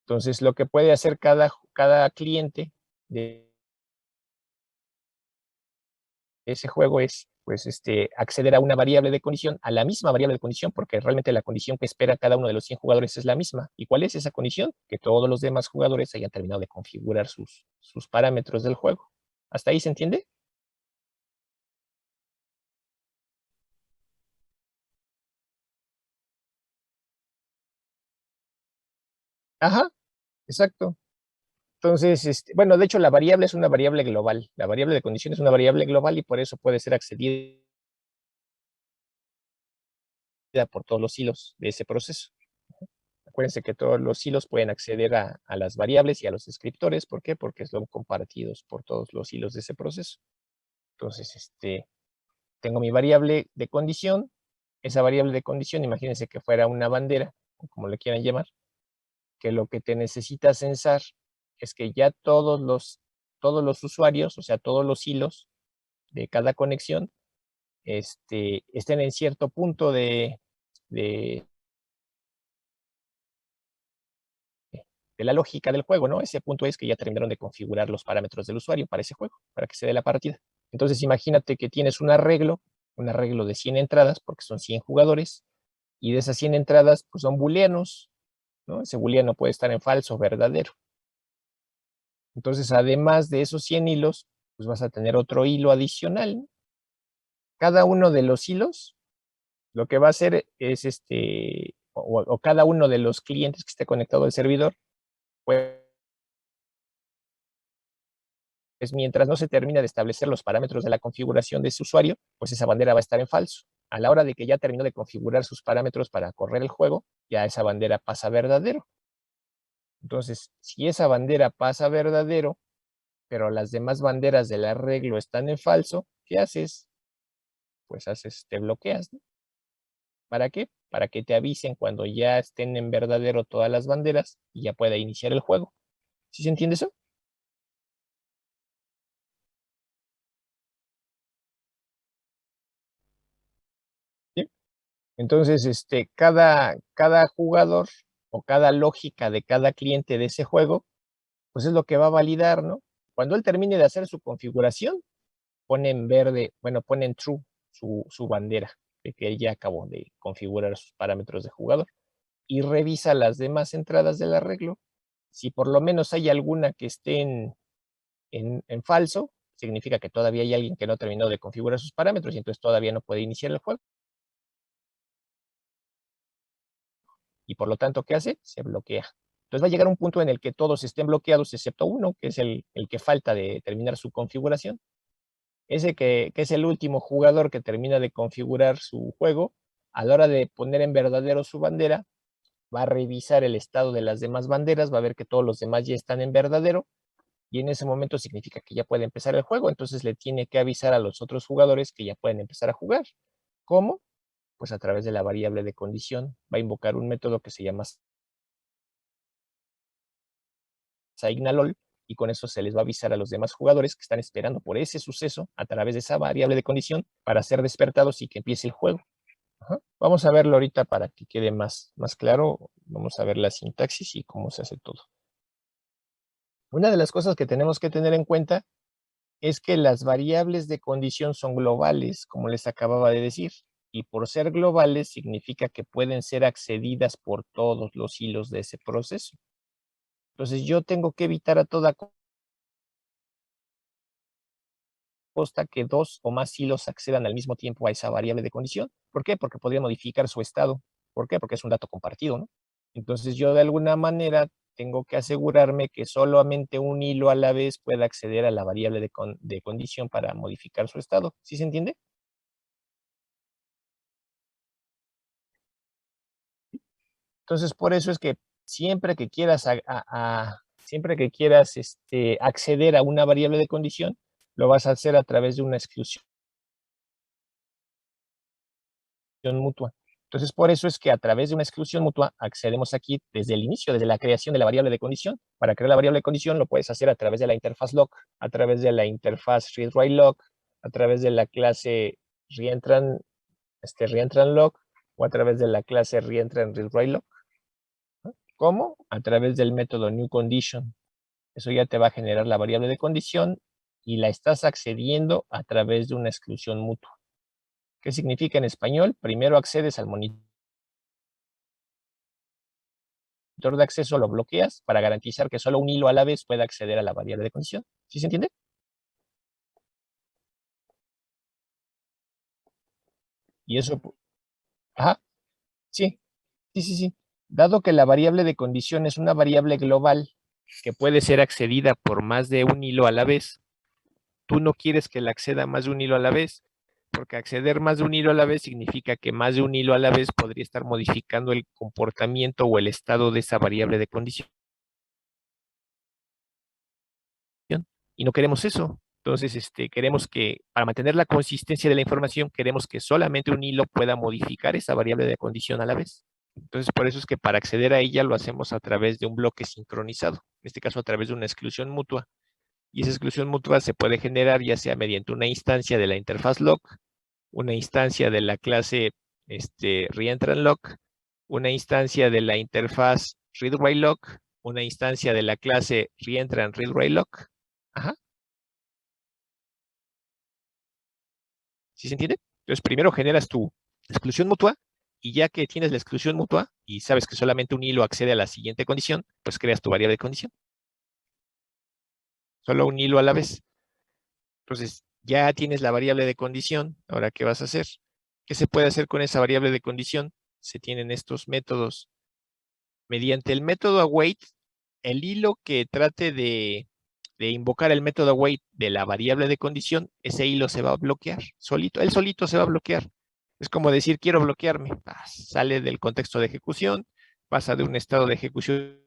Entonces, lo que puede hacer cada cliente de ese juego es, pues, acceder a una variable de condición, a la misma variable de condición, porque realmente la condición que espera cada uno de los 100 jugadores es la misma. ¿Y cuál es esa condición? Que todos los demás jugadores hayan terminado de configurar sus parámetros del juego. ¿Hasta ahí se entiende? Ajá, exacto. Entonces, bueno, de hecho, la variable es una variable global. La variable de condición es una variable global y por eso puede ser accedida por todos los hilos de ese proceso. Acuérdense que todos los hilos pueden acceder a las variables y a los descriptores. ¿Por qué? Porque son compartidos por todos los hilos de ese proceso. Entonces, tengo mi variable de condición. Esa variable de condición, imagínense que fuera una bandera, o como le quieran llamar, que lo que te necesita censar es que ya todos los usuarios, o sea, todos los hilos de cada conexión, estén en cierto punto de, de la lógica del juego, ¿no? Ese punto es que ya terminaron de configurar los parámetros del usuario para ese juego, para que se dé la partida. Entonces, imagínate que tienes un arreglo de 100 entradas, porque son 100 jugadores, y de esas 100 entradas, pues son booleanos, ¿no? Ese booleano puede estar en falso o verdadero. Entonces, además de esos 100 hilos, pues vas a tener otro hilo adicional, ¿no? Cada uno de los hilos lo que va a hacer es o cada uno de los clientes que esté conectado al servidor, pues mientras no se termine de establecer los parámetros de la configuración de ese usuario, pues esa bandera va a estar en falso. A la hora de que ya terminó de configurar sus parámetros para correr el juego, ya esa bandera pasa a verdadero. Entonces, si esa bandera pasa a verdadero, pero las demás banderas del arreglo están en falso, ¿qué haces? Pues te bloqueas, ¿no? ¿Para qué? Para que te avisen cuando ya estén en verdadero todas las banderas y ya pueda iniciar el juego. ¿Sí se entiende eso? ¿Sí? Entonces, cada jugador o cada lógica de cada cliente de ese juego, pues es lo que va a validar, ¿no? Cuando él termine de hacer su configuración, pone en verde, bueno, pone en true su bandera de que él ya acabó de configurar sus parámetros de jugador y revisa las demás entradas del arreglo. Si por lo menos hay alguna que esté en falso, significa que todavía hay alguien que no terminó de configurar sus parámetros y entonces todavía no puede iniciar el juego. Y por lo tanto, ¿qué hace? Se bloquea. Entonces va a llegar un punto en el que todos estén bloqueados excepto uno, que es el que falta de terminar su configuración. Ese que es el último jugador que termina de configurar su juego, a la hora de poner en verdadero su bandera, va a revisar el estado de las demás banderas, va a ver que todos los demás ya están en verdadero, y en ese momento significa que ya puede empezar el juego, entonces le tiene que avisar a los otros jugadores que ya pueden empezar a jugar. ¿Cómo? Pues a través de la variable de condición. Va a invocar un método que se llama signalol, y con eso se les va a avisar a los demás jugadores que están esperando por ese suceso a través de esa variable de condición para ser despertados y que empiece el juego. Ajá. Vamos a verlo ahorita para que quede más claro. Vamos a ver la sintaxis y cómo se hace todo. Una de las cosas que tenemos que tener en cuenta es que las variables de condición son globales, como les acababa de decir, y por ser globales significa que pueden ser accedidas por todos los hilos de ese proceso. Entonces yo tengo que evitar a toda costa que dos o más hilos accedan al mismo tiempo a esa variable de condición. ¿Por qué? Porque podría modificar su estado. ¿Por qué? Porque es un dato compartido, ¿no? Entonces yo de alguna manera tengo que asegurarme que solamente un hilo a la vez pueda acceder a la variable de condición para modificar su estado. ¿Sí se entiende? Entonces por eso es que siempre que quieras, siempre que quieras acceder a una variable de condición, lo vas a hacer a través de una exclusión mutua. Entonces, por eso es que a través de una exclusión mutua accedemos aquí desde el inicio, desde la creación de la variable de condición. Para crear la variable de condición lo puedes hacer a través de la interfaz lock, a través de la interfaz readWriteLock, a través de la clase reentranLock o a través de la clase reentranReadWriteLock. ¿Cómo? A través del método newCondition. Eso ya te va a generar la variable de condición y la estás accediendo a través de una exclusión mutua. ¿Qué significa en español? Primero accedes al monitor de acceso, lo bloqueas para garantizar que solo un hilo a la vez pueda acceder a la variable de condición. ¿Sí se entiende? Y eso, ajá, sí, sí. Dado que la variable de condición es una variable global que puede ser accedida por más de un hilo a la vez, tú no quieres que la acceda más de un hilo a la vez, porque acceder más de un hilo a la vez significa que más de un hilo a la vez podría estar modificando el comportamiento o el estado de esa variable de condición. Y no queremos eso. Entonces, queremos que, para mantener la consistencia de la información, queremos que solamente un hilo pueda modificar esa variable de condición a la vez. Entonces, por eso es que para acceder a ella lo hacemos a través de un bloque sincronizado, en este caso a través de una exclusión mutua. Y esa exclusión mutua se puede generar ya sea mediante una instancia de la interfaz lock, una instancia de la clase reentranLock, una instancia de la interfaz readWriteLock, una instancia de la clase reentranReadWriteLock. Ajá. ¿Sí se entiende? Entonces, primero generas tu exclusión mutua y ya que tienes la exclusión mutua y sabes que solamente un hilo accede a la siguiente condición, pues creas tu variable de condición. Solo un hilo a la vez. Entonces, ya tienes la variable de condición. Ahora, ¿qué vas a hacer? ¿Qué se puede hacer con esa variable de condición? Se tienen estos métodos. Mediante el método await, el hilo que trate de invocar el método await de la variable de condición, ese hilo se va a bloquear solito. Él solito se va a bloquear. Es como decir, quiero bloquearme. Sale del contexto de ejecución, pasa de un estado de ejecución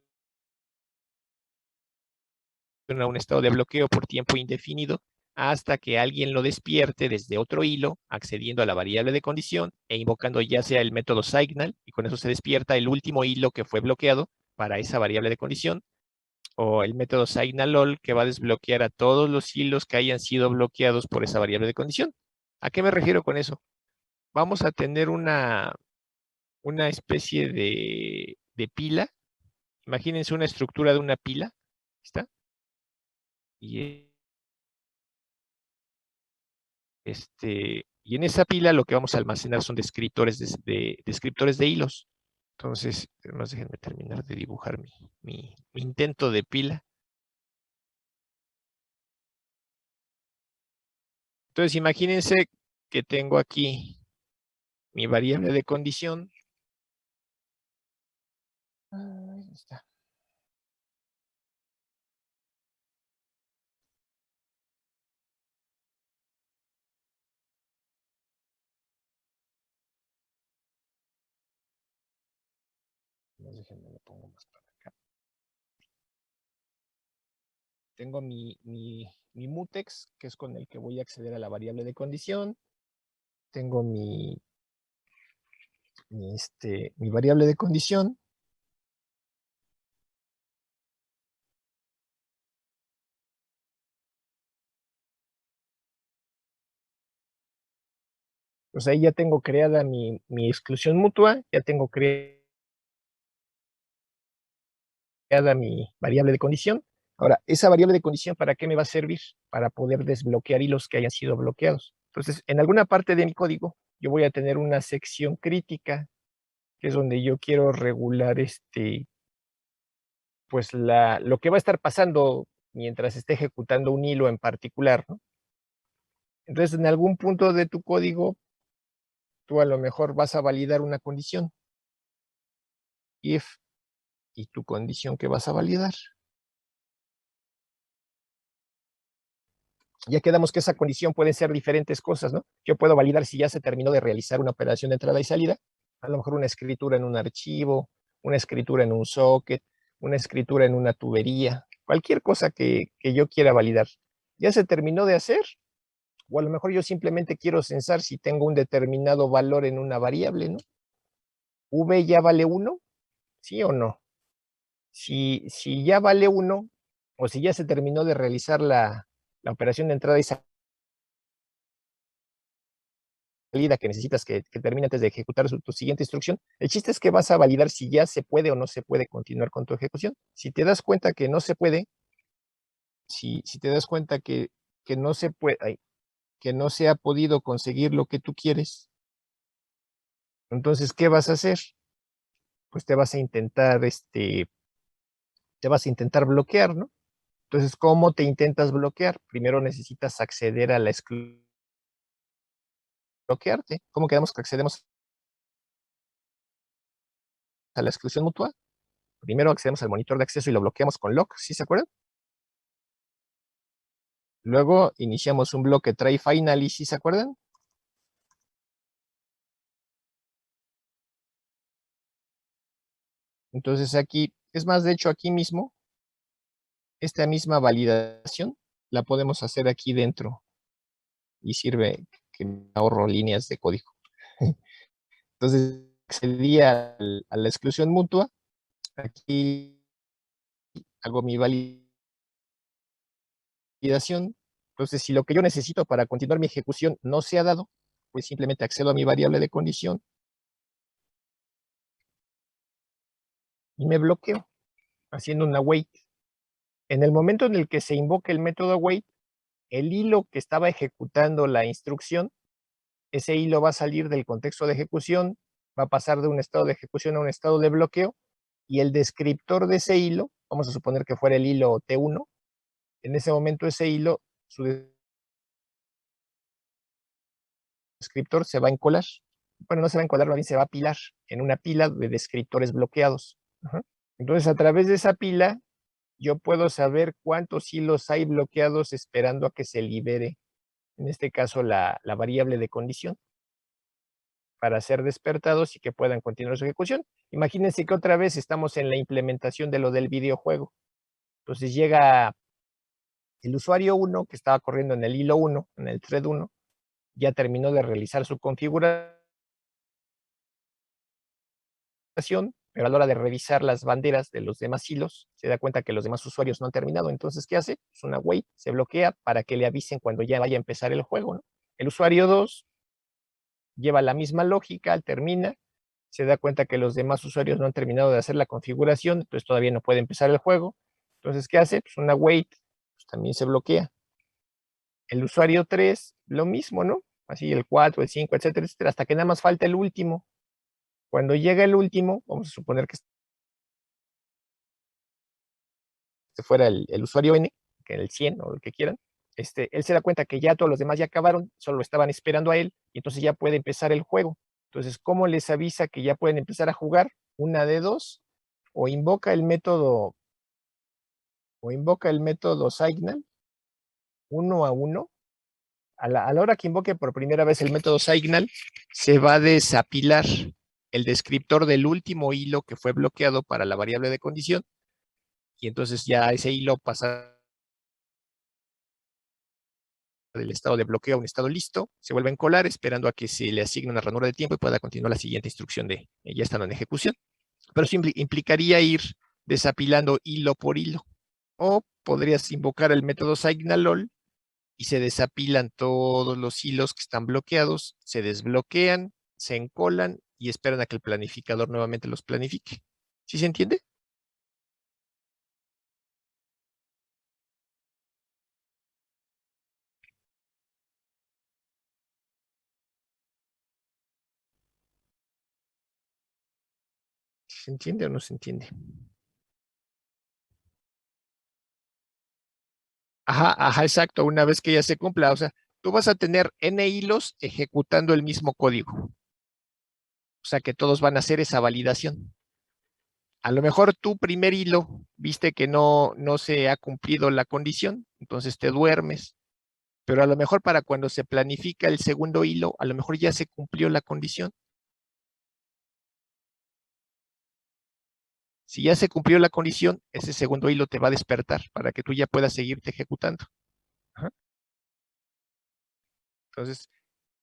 a un estado de bloqueo por tiempo indefinido hasta que alguien lo despierte desde otro hilo, accediendo a la variable de condición e invocando ya sea el método signal, y con eso se despierta el último hilo que fue bloqueado para esa variable de condición, o el método signalOl, que va a desbloquear a todos los hilos que hayan sido bloqueados por esa variable de condición. ¿A qué me refiero con eso? Vamos a tener una especie de pila. Imagínense una estructura de una pila. ¿Está? Y y en esa pila lo que vamos a almacenar son descriptores descriptores de hilos. Entonces, más déjenme terminar de dibujar mi intento de pila. Entonces, imagínense que tengo aquí mi variable de condición. Ahí está. Déjenme lo pongo más para acá. Tengo mi mutex, que es con el que voy a acceder a la variable de condición. Tengo mi variable de condición. Pues ahí ya tengo creada mi exclusión mutua, ya tengo creada mi variable de condición. Ahora, esa variable de condición, ¿para qué me va a servir? Para poder desbloquear hilos que hayan sido bloqueados. Entonces, en alguna parte de mi código, yo voy a tener una sección crítica, que es donde yo quiero regular pues lo que va a estar pasando mientras esté ejecutando un hilo en particular, ¿no? Entonces, en algún punto de tu código, tú a lo mejor vas a validar una condición. If, y tu condición que vas a validar. Ya quedamos que esa condición puede ser diferentes cosas, ¿no? Yo puedo validar si ya se terminó de realizar una operación de entrada y salida, a lo mejor una escritura en un archivo, una escritura en un socket, una escritura en una tubería, cualquier cosa que yo quiera validar. ¿Ya se terminó de hacer? O a lo mejor yo simplemente quiero censar si tengo un determinado valor en una variable, ¿no? ¿V ya vale 1? ¿Sí o no? Si ya vale 1, o si ya se terminó de realizar la operación de entrada y salida que necesitas que termine antes de ejecutar tu siguiente instrucción, el chiste es que vas a validar si ya se puede o no se puede continuar con tu ejecución. Si te das cuenta que no se puede, si te das cuenta que no se puede, que no se ha podido conseguir lo que tú quieres, entonces, ¿qué vas a hacer? Pues te vas a intentar bloquear, ¿no? Entonces, ¿cómo te intentas bloquear? Primero necesitas acceder a la bloquearte. ¿Cómo quedamos que accedemos a la exclusión mutua? Primero accedemos al monitor de acceso y lo bloqueamos con lock, ¿sí se acuerdan? Luego iniciamos un bloque try finally, ¿sí se acuerdan? Entonces aquí, es más, de hecho aquí mismo, esta misma validación la podemos hacer aquí dentro y sirve que me ahorro líneas de código. Entonces, accedí a la exclusión mutua, aquí hago mi validación. Entonces, si lo que yo necesito para continuar mi ejecución no se ha dado, pues simplemente accedo a mi variable de condición y me bloqueo haciendo una wait. En el momento en el que se invoque el método wait, el hilo que estaba ejecutando la instrucción, ese hilo va a salir del contexto de ejecución, va a pasar de un estado de ejecución a un estado de bloqueo, y el descriptor de ese hilo, vamos a suponer que fuera el hilo T1, en ese momento ese hilo, su descriptor se va a encolar. Bueno, no se va a encolar, más bien se va a apilar en una pila de descriptores bloqueados. Ajá. Entonces, a través de esa pila, yo puedo saber cuántos hilos hay bloqueados esperando a que se libere, en este caso, la variable de condición, para ser despertados y que puedan continuar su ejecución. Imagínense que otra vez estamos en la implementación de lo del videojuego. Entonces llega el usuario 1, que estaba corriendo en el hilo 1, en el thread 1, ya terminó de realizar su configuración, pero a la hora de revisar las banderas de los demás hilos, se da cuenta que los demás usuarios no han terminado. Entonces, ¿qué hace? Es una wait, se bloquea para que le avisen cuando ya vaya a empezar el juego, ¿no? El usuario 2 lleva la misma lógica, termina, se da cuenta que los demás usuarios no han terminado de hacer la configuración, entonces todavía no puede empezar el juego. Entonces, ¿qué hace? Pues una wait, pues también se bloquea. El usuario 3, lo mismo, ¿no? Así el 4, el 5, etcétera, etcétera, hasta que nada más falta el último. Cuando llega el último, vamos a suponer que este fuera el usuario N, que el 100 o el que quieran, él se da cuenta que ya todos los demás ya acabaron, solo estaban esperando a él, y entonces ya puede empezar el juego. Entonces, ¿cómo les avisa que ya pueden empezar a jugar? Una de dos, o invoca el método signal 1 a 1. A la hora que invoque por primera vez el método signal, se va a desapilar el descriptor del último hilo que fue bloqueado para la variable de condición, y entonces ya ese hilo pasa del estado de bloqueo a un estado listo, se vuelve a encolar esperando a que se le asigne una ranura de tiempo y pueda continuar la siguiente instrucción de ya estando en ejecución. Pero eso implicaría ir desapilando hilo por hilo. O podrías invocar el método signalol y se desapilan todos los hilos que están bloqueados, se desbloquean, se encolan y esperan a que el planificador nuevamente los planifique. ¿Sí se entiende? ¿Se entiende o no se entiende? Ajá, ajá, exacto. Una vez que ya se cumpla, o sea, tú vas a tener n hilos ejecutando el mismo código. O sea, que todos van a hacer esa validación. A lo mejor tu primer hilo viste que no se ha cumplido la condición, entonces te duermes. Pero a lo mejor para cuando se planifica el segundo hilo, a lo mejor ya se cumplió la condición. Si ya se cumplió la condición, ese segundo hilo te va a despertar para que tú ya puedas seguirte ejecutando. Ajá. Entonces,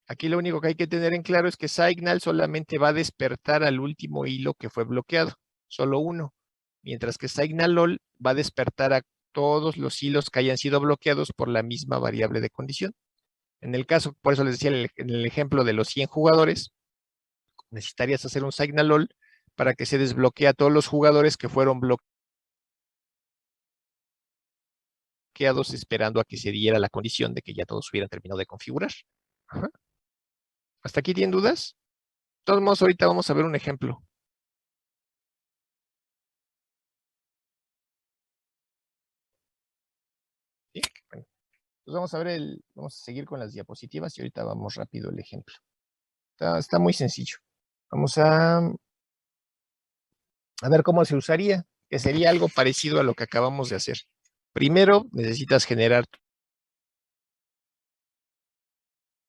aquí lo único que hay que tener en claro es que Signal solamente va a despertar al último hilo que fue bloqueado, solo uno, mientras que Signalol va a despertar a todos los hilos que hayan sido bloqueados por la misma variable de condición. En el caso, por eso les decía en el ejemplo de los 100 jugadores, necesitarías hacer un Signalol para que se desbloquee a todos los jugadores que fueron bloqueados esperando a que se diera la condición de que ya todos hubieran terminado de configurar. Ajá. ¿Hasta aquí tienen dudas? De todos modos, ahorita vamos a ver un ejemplo. ¿Sí? Bueno, pues vamos a ver vamos a seguir con las diapositivas y ahorita vamos rápido el ejemplo. Está muy sencillo. Vamos a ver cómo se usaría, que sería algo parecido a lo que acabamos de hacer. Primero, necesitas generar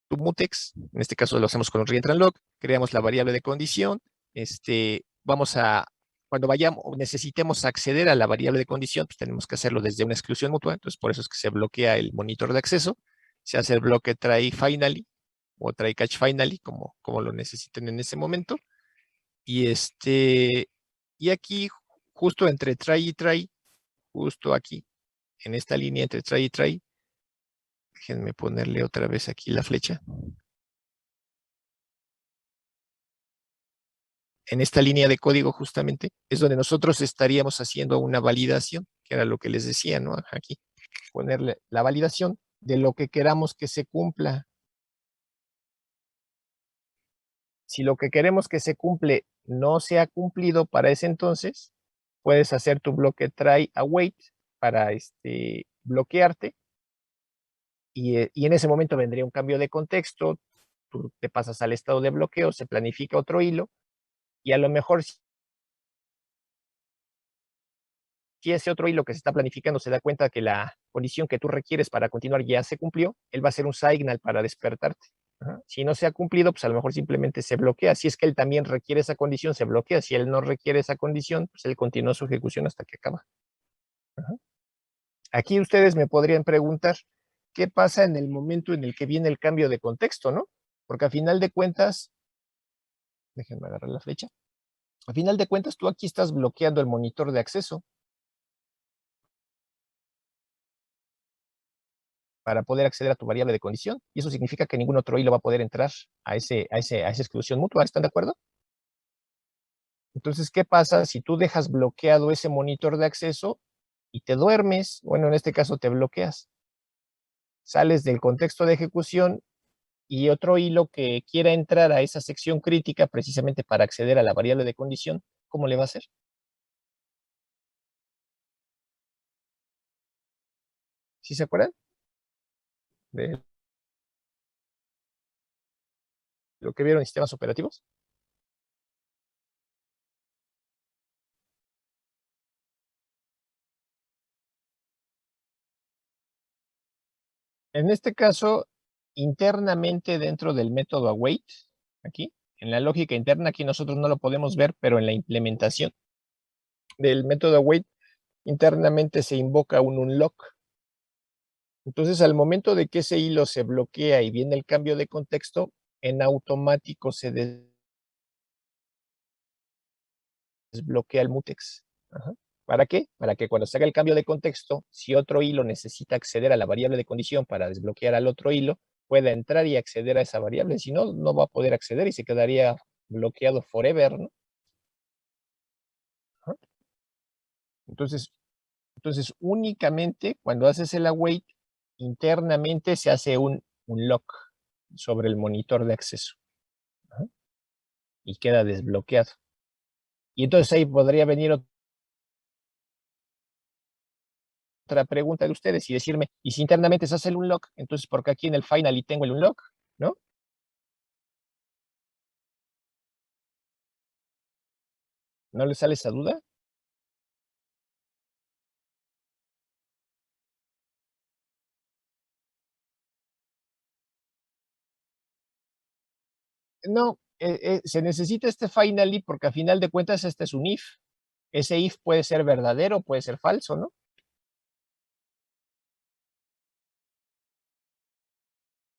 tu mutex, en este caso lo hacemos con un reentranlog, creamos la variable de condición, cuando vayamos, necesitemos acceder a la variable de condición, pues tenemos que hacerlo desde una exclusión mutua, entonces por eso es que se bloquea el monitor de acceso, se hace el bloque try finally o try catch finally, como lo necesiten en ese momento, y y aquí, justo entre try y try, justo aquí, en esta línea entre try y try, déjenme ponerle otra vez aquí la flecha. En esta línea de código justamente es donde nosotros estaríamos haciendo una validación, que era lo que les decía, ¿no? Aquí, ponerle la validación de lo que queramos que se cumpla. Si lo que queremos que se cumple no se ha cumplido para ese entonces, puedes hacer tu bloque try await para bloquearte y en ese momento vendría un cambio de contexto, tú te pasas al estado de bloqueo, se planifica otro hilo y a lo mejor si ese otro hilo que se está planificando se da cuenta que la condición que tú requieres para continuar ya se cumplió, él va a hacer un signal para despertarte. Ajá. Si no se ha cumplido, pues a lo mejor simplemente se bloquea. Si es que él también requiere esa condición, se bloquea. Si él no requiere esa condición, pues él continúa su ejecución hasta que acaba. Ajá. Aquí ustedes me podrían preguntar, ¿qué pasa en el momento en el que viene el cambio de contexto, no? Porque a final de cuentas, déjenme agarrar la flecha, a final de cuentas tú aquí estás bloqueando el monitor de acceso para poder acceder a tu variable de condición, y eso significa que ningún otro hilo va a poder entrar a esa exclusión mutua, ¿están de acuerdo? Entonces, ¿qué pasa si tú dejas bloqueado ese monitor de acceso y te duermes? Bueno, en este caso te bloqueas. Sales del contexto de ejecución y otro hilo que quiera entrar a esa sección crítica precisamente para acceder a la variable de condición, ¿cómo le va a hacer? ¿Sí se acuerdan de lo que vieron en sistemas operativos? En este caso, internamente dentro del método await, aquí, en la lógica interna, aquí nosotros no lo podemos ver, pero en la implementación del método await, internamente se invoca un unlock. Entonces, al momento de que ese hilo se bloquea y viene el cambio de contexto, en automático se desbloquea el mutex. Ajá. ¿Para qué? Para que cuando se haga el cambio de contexto, si otro hilo necesita acceder a la variable de condición para desbloquear al otro hilo, pueda entrar y acceder a esa variable. Si no, no va a poder acceder y se quedaría bloqueado forever, ¿no? Ajá. Entonces, únicamente cuando haces el await, internamente se hace un lock sobre el monitor de acceso. Ajá. Y queda desbloqueado. Y entonces ahí podría venir otra pregunta de ustedes y decirme, ¿y si internamente se hace el unlock? Entonces, ¿por qué aquí en el final y tengo el unlock? ¿No? ¿No les sale esa duda? No, se necesita este finally porque a final de cuentas este es un if. Ese if puede ser verdadero, puede ser falso, ¿no?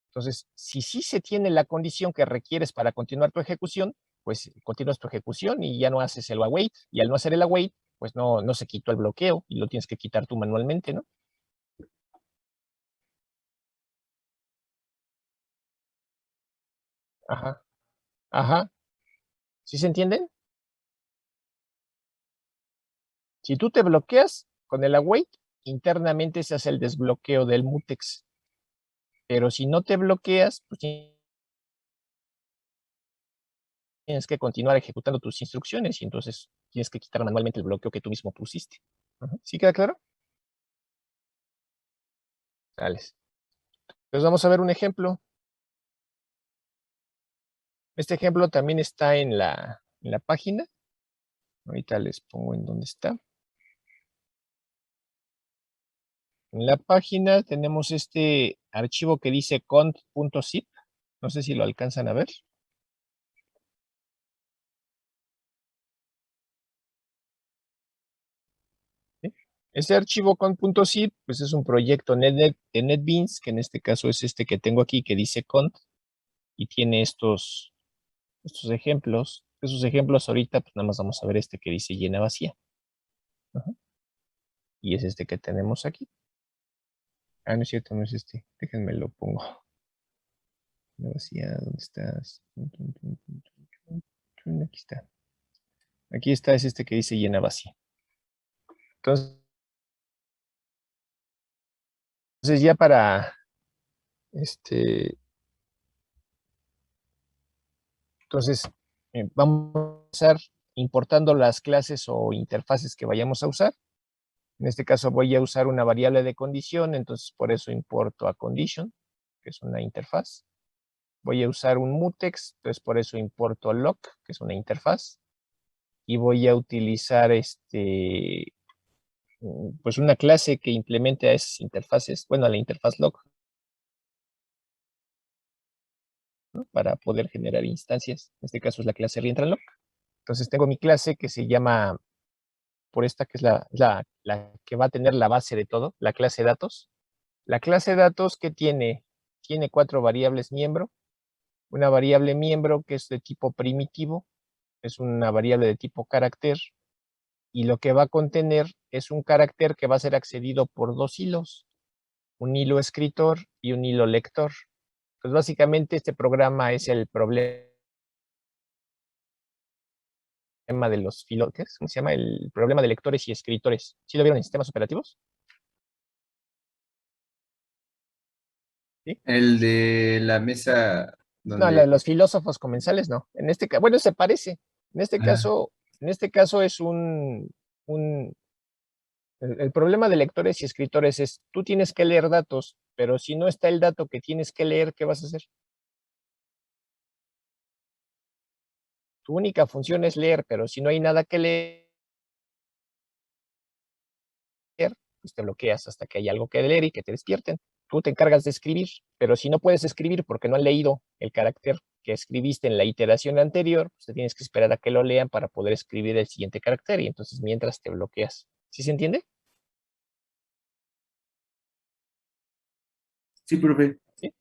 Entonces, si sí se tiene la condición que requieres para continuar tu ejecución, pues continúas tu ejecución y ya no haces el await. Y al no hacer el await, pues no se quitó el bloqueo y lo tienes que quitar tú manualmente, ¿no? Ajá, ajá. ¿Sí se entienden? Si tú te bloqueas con el await, internamente se hace el desbloqueo del mutex. Pero si no te bloqueas, pues tienes que continuar ejecutando tus instrucciones y entonces tienes que quitar manualmente el bloqueo que tú mismo pusiste. Ajá. ¿Sí queda claro? Sales. Entonces vamos a ver un ejemplo. Este ejemplo también está en la página. Ahorita les pongo en dónde está. En la página tenemos este archivo que dice cont.zip. No sé si lo alcanzan a ver. ¿Sí? Este archivo cont.zip pues es un proyecto de NetBeans, que en este caso es este que tengo aquí que dice cont y tiene estos ejemplos. Esos ejemplos ahorita pues nada más vamos a ver este que dice llena vacía. Ajá. Y es este que tenemos aquí. Ah, no es cierto, no es este. Déjenme lo pongo. Llena vacía, ¿dónde estás? Aquí está. Aquí está, es este que dice llena vacía. Entonces ya para entonces vamos a empezar importando las clases o interfaces que vayamos a usar. En este caso voy a usar una variable de condición, entonces por eso importo a condition, que es una interfaz. Voy a usar un mutex, entonces por eso importo lock, que es una interfaz. Y voy a utilizar pues una clase que implemente a esas interfaces, bueno, a la interfaz lock, ¿no? Para poder generar instancias. En este caso es la clase reentranlock. Entonces tengo mi clase que se llama, por esta que es la que va a tener la base de todo, la clase datos. La clase datos que tiene 4 variables miembro. Una variable miembro que es de tipo primitivo, es una variable de tipo carácter, y lo que va a contener es un carácter que va a ser accedido por 2 hilos, un hilo escritor y un hilo lector. Pues básicamente este programa es el problema de los filos, ¿cómo se llama? El problema de lectores y escritores. ¿Sí lo vieron en sistemas operativos? ¿Sí? El de la mesa No, donde... los filósofos comensales no. En este caso, bueno, se parece. En este Ah, caso, es el problema de lectores y escritores es, tú tienes que leer datos, pero si no está el dato que tienes que leer, ¿qué vas a hacer? Tu única función es leer, pero si no hay nada que leer, pues te bloqueas hasta que hay algo que leer y que te despierten. Tú te encargas de escribir, pero si no puedes escribir porque no han leído el carácter que escribiste en la iteración anterior, pues te tienes que esperar a que lo lean para poder escribir el siguiente carácter y entonces mientras te bloqueas. ¿Sí se entiende? Sí, profe. ¿Sí?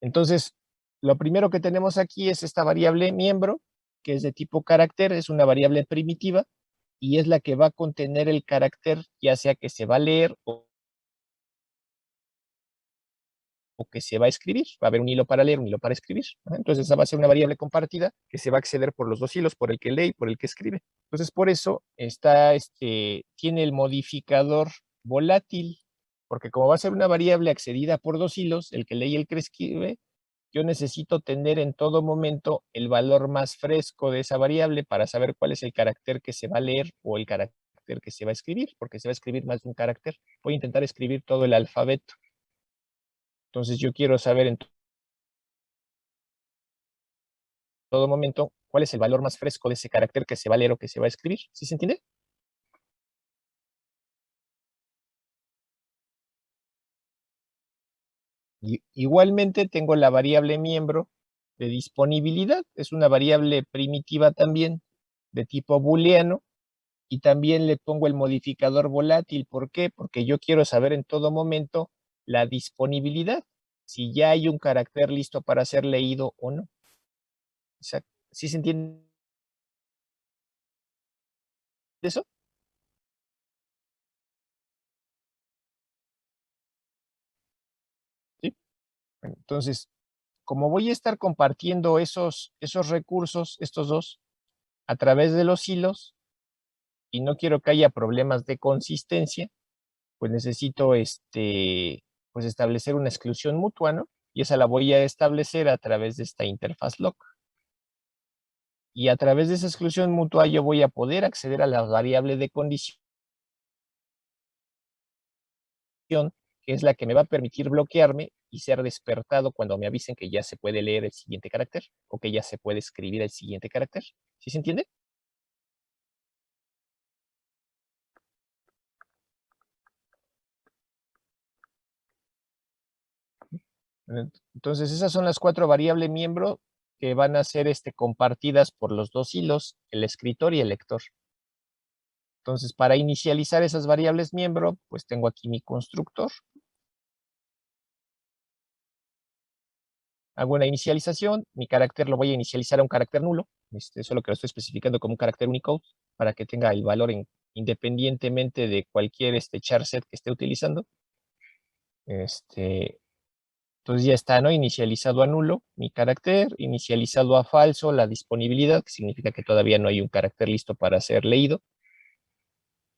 Entonces, lo primero que tenemos aquí es esta variable miembro, que es de tipo carácter, es una variable primitiva y es la que va a contener el carácter, ya sea que se va a leer o que se va a escribir. Va a haber un hilo para leer, un hilo para escribir. Entonces, esa va a ser una variable compartida que se va a acceder por los dos hilos, por el que lee y por el que escribe. Entonces, por eso tiene el modificador volátil, porque como va a ser una variable accedida por dos hilos, el que lee y el que escribe, yo necesito tener en todo momento el valor más fresco de esa variable para saber cuál es el carácter que se va a leer o el carácter que se va a escribir, porque se va a escribir más de un carácter. Voy a intentar escribir todo el alfabeto. Entonces yo quiero saber en todo momento cuál es el valor más fresco de ese carácter que se va a leer o que se va a escribir. ¿Sí se entiende? Igualmente tengo la variable miembro de disponibilidad. Es una variable primitiva también de tipo booleano. Y también le pongo el modificador volátil. ¿Por qué? Porque yo quiero saber en todo momento la disponibilidad. Si ya hay un carácter listo para ser leído o no. ¿Sí se entiende eso? ¿Sí? Entonces, como voy a estar compartiendo esos recursos, estos dos, a través de los hilos, y no quiero que haya problemas de consistencia, pues necesito pues establecer una exclusión mutua, ¿no? Y esa la voy a establecer a través de esta interfaz lock. Y a través de esa exclusión mutua yo voy a poder acceder a la variable de condición, que es la que me va a permitir bloquearme y ser despertado cuando me avisen que ya se puede leer el siguiente carácter o que ya se puede escribir el siguiente carácter. ¿Sí se entiende? Entonces esas son las 4 variables miembro que van a ser compartidas por los dos hilos, el escritor y el lector. Entonces, para inicializar esas variables miembro, pues tengo aquí mi constructor. Hago una inicialización, mi carácter lo voy a inicializar a un carácter nulo, solo que lo estoy especificando como un carácter Unicode para que tenga el valor independientemente de cualquier charset que esté utilizando. Entonces ya está, ¿no? Inicializado a nulo, mi carácter, inicializado a falso, la disponibilidad, que significa que todavía no hay un carácter listo para ser leído.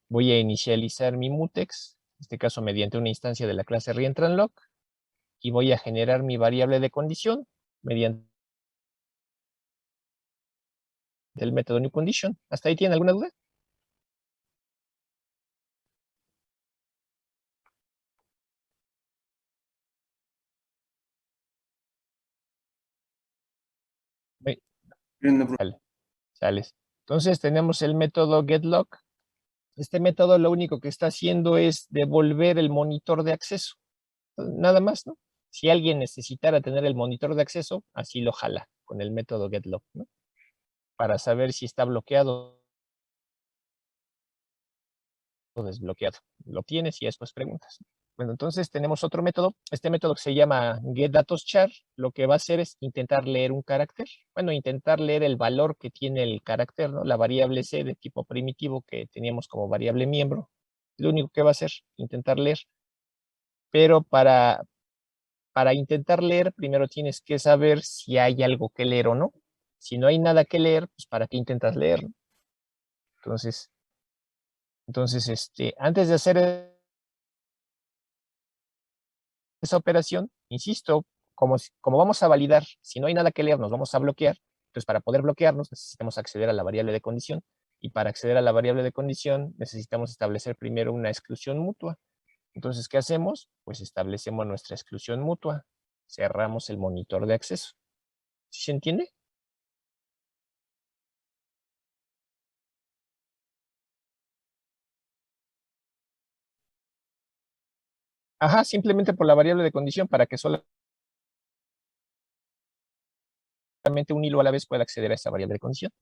Voy a inicializar mi mutex, en este caso mediante una instancia de la clase reentranlock, y voy a generar mi variable de condición mediante el método newCondition. ¿Hasta ahí tiene alguna duda? Sale, sales. Entonces tenemos el método getLock. Este método lo único que está haciendo es devolver el monitor de acceso. Nada más, ¿no? Si alguien necesitara tener el monitor de acceso, así lo jala con el método getLock, ¿no? Para saber si está bloqueado o desbloqueado. Lo tienes y después preguntas. Bueno, entonces tenemos otro método. Este método que se llama getDatosChar, lo que va a hacer es intentar leer un carácter. Bueno, intentar leer el valor que tiene el carácter, ¿no? La variable C de tipo primitivo que teníamos como variable miembro. Lo único que va a hacer, intentar leer. Pero para intentar leer, primero tienes que saber si hay algo que leer o no. Si no hay nada que leer, pues ¿para qué intentas leer? Entonces, antes de hacer esa operación, insisto, como vamos a validar, si no hay nada que leer, nos vamos a bloquear. Entonces, para poder bloquearnos, necesitamos acceder a la variable de condición. Y para acceder a la variable de condición, necesitamos establecer primero una exclusión mutua. Entonces, ¿qué hacemos? Pues establecemos nuestra exclusión mutua. Cerramos el monitor de acceso. ¿Sí se entiende? Ajá, simplemente por la variable de condición para que solamente solamente un hilo a la vez puede acceder a esa variable de condición.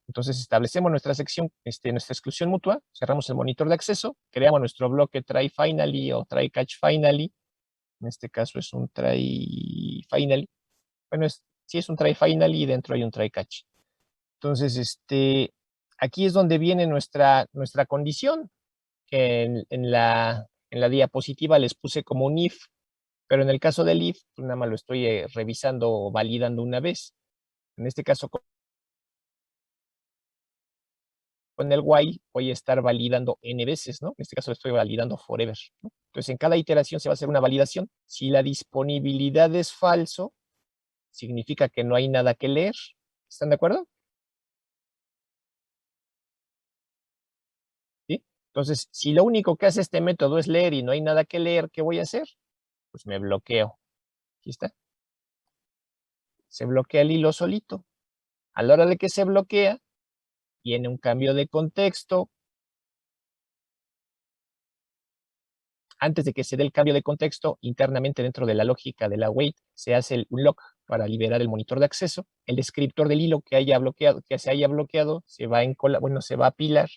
Entonces establecemos nuestra sección, nuestra exclusión mutua, cerramos el monitor de acceso, creamos nuestro bloque try finally o try catch finally. En este caso es un try finally. Bueno, sí es un try finally y dentro hay un try catch. Entonces, aquí es donde viene nuestra condición, que en la diapositiva les puse como un if, pero en el caso del if, pues nada más lo estoy revisando o validando una vez. En este caso, con el while voy a estar validando n veces, ¿no? En este caso lo estoy validando forever, ¿no? Entonces, en cada iteración se va a hacer una validación. Si la disponibilidad es falso, significa que no hay nada que leer. ¿Están de acuerdo? ¿Sí? Entonces, si lo único que hace este método es leer y no hay nada que leer, ¿qué voy a hacer? Pues me bloqueo. Aquí está. Se bloquea el hilo solito. A la hora de que se bloquea, viene un cambio de contexto. Antes de que se dé el cambio de contexto, internamente dentro de la lógica de la wait, se hace un lock para liberar el monitor de acceso. El descriptor del hilo que se haya bloqueado, se va se va a apilar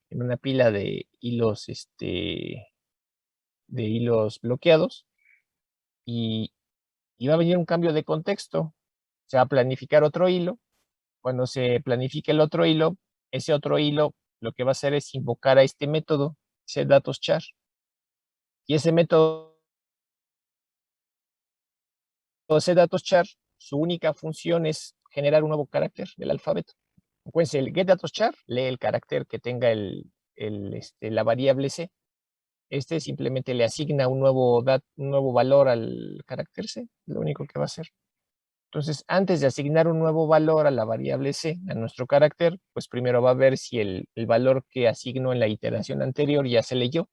en una pila de hilos, bloqueados, y va a venir un cambio de contexto. Se va a planificar otro hilo. Cuando se planifique el otro hilo, ese otro hilo lo que va a hacer es invocar a este método, setDatosChar. Y ese método setDatosChar, su única función es generar un nuevo carácter del alfabeto. Acuérdense, el getDatosChar lee el carácter que tenga la variable C. Simplemente le asigna un nuevo valor al carácter C, lo único que va a hacer. Entonces, antes de asignar un nuevo valor a la variable C, a nuestro carácter, pues primero va a ver si el valor que asignó en la iteración anterior ya se leyó.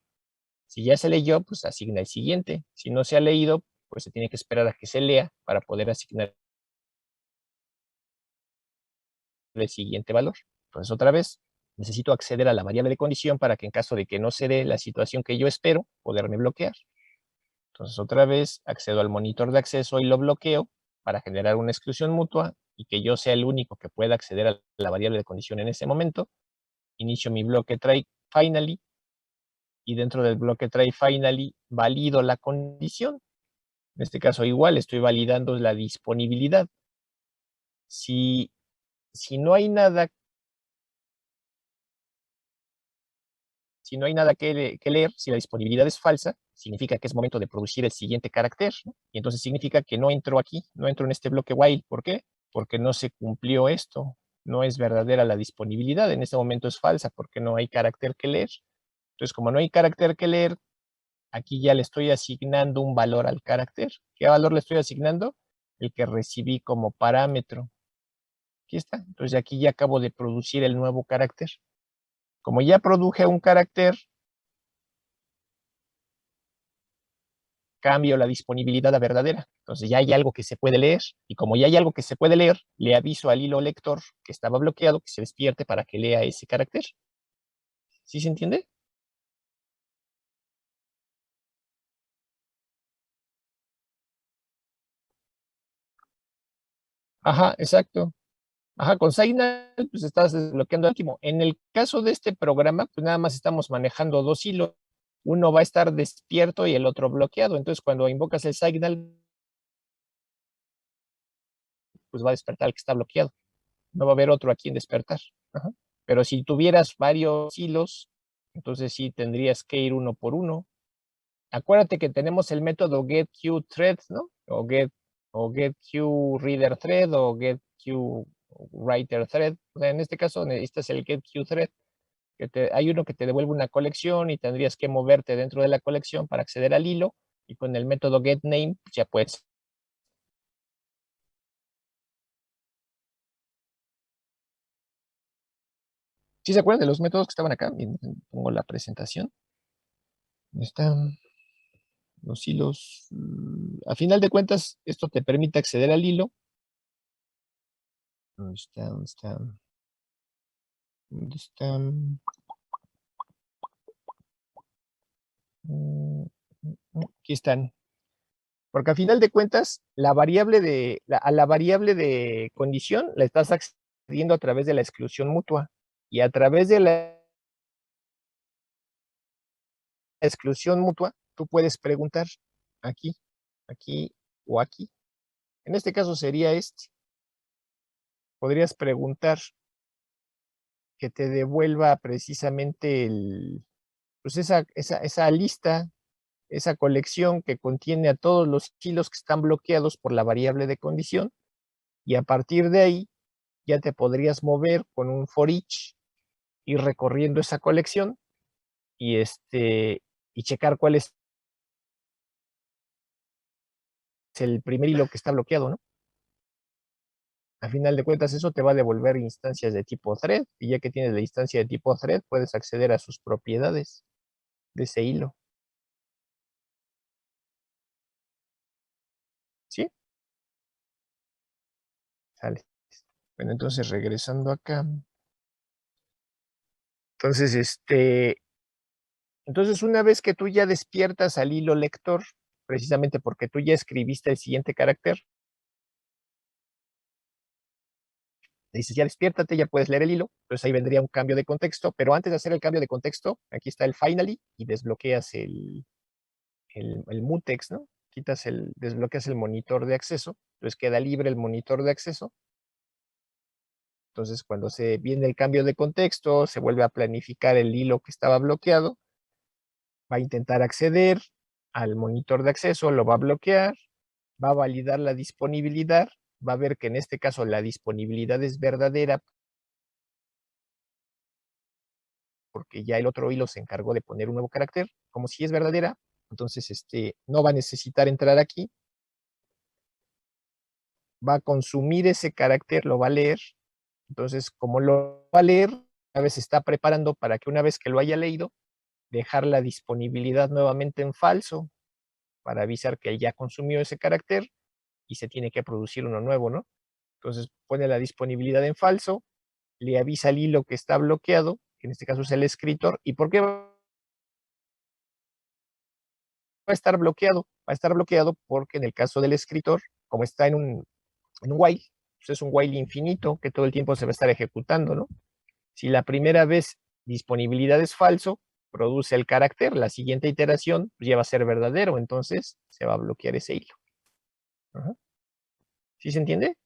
Si ya se leyó, pues asigna el siguiente. Si no se ha leído, pues se tiene que esperar a que se lea para poder asignar el siguiente valor. Entonces, otra vez, necesito acceder a la variable de condición para que en caso de que no se dé la situación que yo espero, poderme bloquear. Entonces, otra vez, accedo al monitor de acceso y lo bloqueo para generar una exclusión mutua y que yo sea el único que pueda acceder a la variable de condición en ese momento. Inicio mi bloque try finally y dentro del bloque try finally valido la condición. En este caso igual estoy validando la disponibilidad. Si no hay nada que leer, si la disponibilidad es falsa, significa que es momento de producir el siguiente carácter, ¿no? Y entonces significa que no entro aquí, no entro en este bloque while. ¿Por qué? Porque no se cumplió esto, no es verdadera la disponibilidad, en este momento es falsa porque no hay carácter que leer. Entonces, como no hay carácter que leer, aquí ya le estoy asignando un valor al carácter. ¿Qué valor le estoy asignando? El que recibí como parámetro. Aquí está. Entonces, aquí ya acabo de producir el nuevo carácter. Como ya produje un carácter, cambio la disponibilidad a verdadera. Entonces ya hay algo que se puede leer, y como ya hay algo que se puede leer, le aviso al hilo lector que estaba bloqueado que se despierte para que lea ese carácter. ¿Sí se entiende? Ajá, exacto. Ajá, con Signal, pues estás desbloqueando el último. En el caso de este programa, pues nada más estamos manejando dos hilos. Uno va a estar despierto y el otro bloqueado. Entonces, cuando invocas el Signal, pues va a despertar el que está bloqueado. No va a haber otro a quien despertar. Ajá. Pero si tuvieras varios hilos, entonces sí tendrías que ir uno por uno. Acuérdate que tenemos el método getQthread, ¿no? O getQreaderThread o getQWriterThread. O sea, en este caso necesitas el getQthread. Hay uno que te devuelve una colección y tendrías que moverte dentro de la colección para acceder al hilo, y con el método getName pues ya puedes. ¿Sí se acuerdan de los métodos que estaban acá? Miren, pongo la presentación. Están los hilos. A final de cuentas, esto te permite acceder al hilo. ¿Dónde está? ¿Dónde está? ¿Dónde está? Aquí están. Porque al final de cuentas, a la variable de condición la estás accediendo a través de la exclusión mutua. Y a través de la exclusión mutua, tú puedes preguntar aquí, aquí o aquí. En este caso sería este. Podrías preguntar que te devuelva precisamente pues esa lista, esa colección que contiene a todos los hilos que están bloqueados por la variable de condición, y a partir de ahí ya te podrías mover con un for each, ir recorriendo esa colección y checar cuál es el primer hilo que está bloqueado, ¿no? A final de cuentas, eso te va a devolver instancias de tipo thread, y ya que tienes la instancia de tipo thread, puedes acceder a sus propiedades de ese hilo. ¿Sí? Sale. Bueno, entonces regresando acá. Entonces, entonces una vez que tú ya despiertas al hilo lector, precisamente porque tú ya escribiste el siguiente carácter, dices, ya despiértate, ya puedes leer el hilo, entonces ahí vendría un cambio de contexto, pero antes de hacer el cambio de contexto, aquí está el finally y desbloqueas el mutex, ¿no? Desbloqueas el monitor de acceso, entonces queda libre el monitor de acceso. Entonces, cuando se viene el cambio de contexto, se vuelve a planificar el hilo que estaba bloqueado, va a intentar acceder al monitor de acceso, lo va a bloquear, va a validar la disponibilidad, va a ver que en este caso la disponibilidad es verdadera, porque ya el otro hilo se encargó de poner un nuevo carácter. Como si es verdadera, entonces no va a necesitar entrar aquí, va a consumir ese carácter, lo va a leer. Entonces, como lo va a leer, una vez se está preparando para que una vez que lo haya leído, dejar la disponibilidad nuevamente en falso para avisar que ya consumió ese carácter y se tiene que producir uno nuevo, ¿no? Entonces pone la disponibilidad en falso, le avisa al hilo que está bloqueado, que en este caso es el escritor. ¿Y por qué va a estar bloqueado? Va a estar bloqueado porque en el caso del escritor, como está en un while, pues es un while infinito que todo el tiempo se va a estar ejecutando, ¿no? Si la primera vez disponibilidad es falso, produce el carácter, la siguiente iteración pues ya va a ser verdadero, entonces se va a bloquear ese hilo. Ajá. ¿Sí se entiende?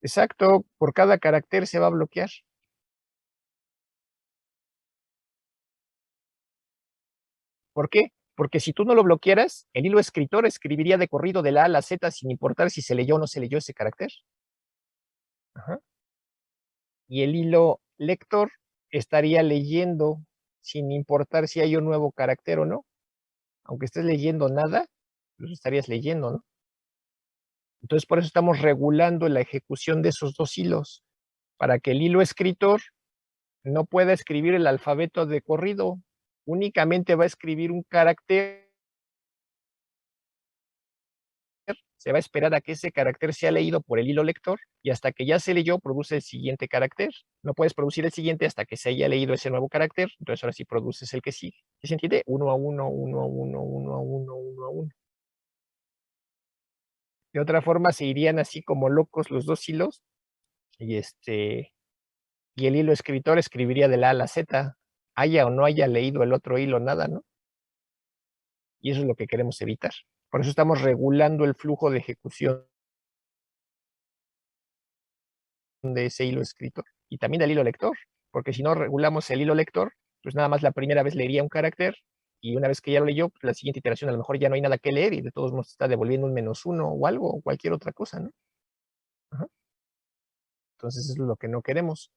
Exacto, por cada carácter se va a bloquear. ¿Por qué? Porque si tú no lo bloquearas, el hilo escritor escribiría de corrido de la A a la Z sin importar si se leyó o no se leyó ese carácter. Ajá. Y el hilo lector estaría leyendo sin importar si hay un nuevo carácter o no. Aunque estés leyendo nada, pues estarías leyendo, ¿no? Entonces, por eso estamos regulando la ejecución de esos dos hilos, para que el hilo escritor no pueda escribir el alfabeto de corrido, únicamente va a escribir un carácter, se va a esperar a que ese carácter sea leído por el hilo lector y hasta que ya se leyó produce el siguiente carácter. No puedes producir el siguiente hasta que se haya leído ese nuevo carácter, entonces ahora sí produces el que sigue. ¿Sí se entiende? Uno a uno, uno a uno, uno a uno, uno a uno. De otra forma se irían así como locos los dos hilos y y el hilo escritor escribiría de la A a la Z, haya o no haya leído el otro hilo nada, ¿no? Y eso es lo que queremos evitar. Por eso estamos regulando el flujo de ejecución de ese hilo escritor y también del hilo lector, porque si no regulamos el hilo lector, pues nada más la primera vez leería un carácter y una vez que ya lo leyó, pues la siguiente iteración a lo mejor ya no hay nada que leer y de todos modos está devolviendo un -1 o algo o cualquier otra cosa, ¿no? Ajá. Entonces eso es lo que no queremos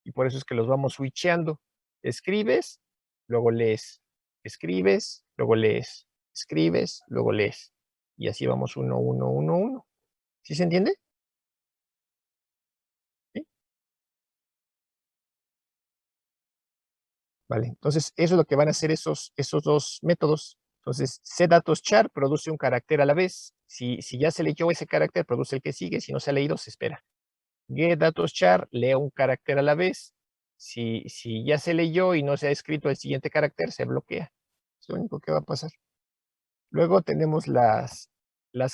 y por eso es que los vamos switcheando. Escribes, luego lees, escribes, luego lees, escribes, luego lees y así vamos uno, uno, uno, uno. ¿Sí se entiende? ¿Sí? Vale, entonces eso es lo que van a hacer esos dos métodos. Entonces, setDatosChar produce un carácter a la vez. Si ya se leyó ese carácter, produce el que sigue. Si no se ha leído, se espera. GetDatosChar lee un carácter a la vez. Si ya se leyó y no se ha escrito el siguiente carácter, se bloquea. Es lo único que va a pasar. Luego tenemos las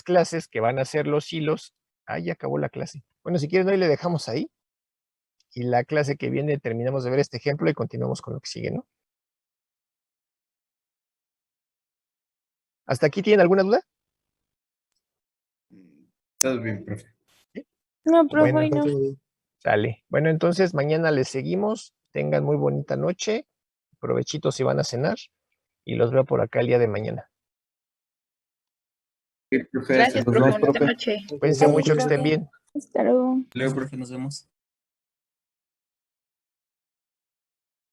clases que van a ser los hilos. Ya acabó la clase. Bueno, si quieren, hoy le dejamos ahí. Y la clase que viene terminamos de ver este ejemplo y continuamos con lo que sigue, ¿no? ¿Hasta aquí tienen alguna duda? Todo bien, profe. ¿Sí? No, profe, Bueno, no. sale. Bueno, entonces mañana les seguimos. Tengan muy bonita noche. Provechitos si van a cenar. Y los veo por acá el día de mañana. Sí, profe, Gracias, hasta profe. luego. Buenas noches. Cuídense Adiós, mucho, que estén profe. bien. Hasta luego. Luego, profe, nos vemos.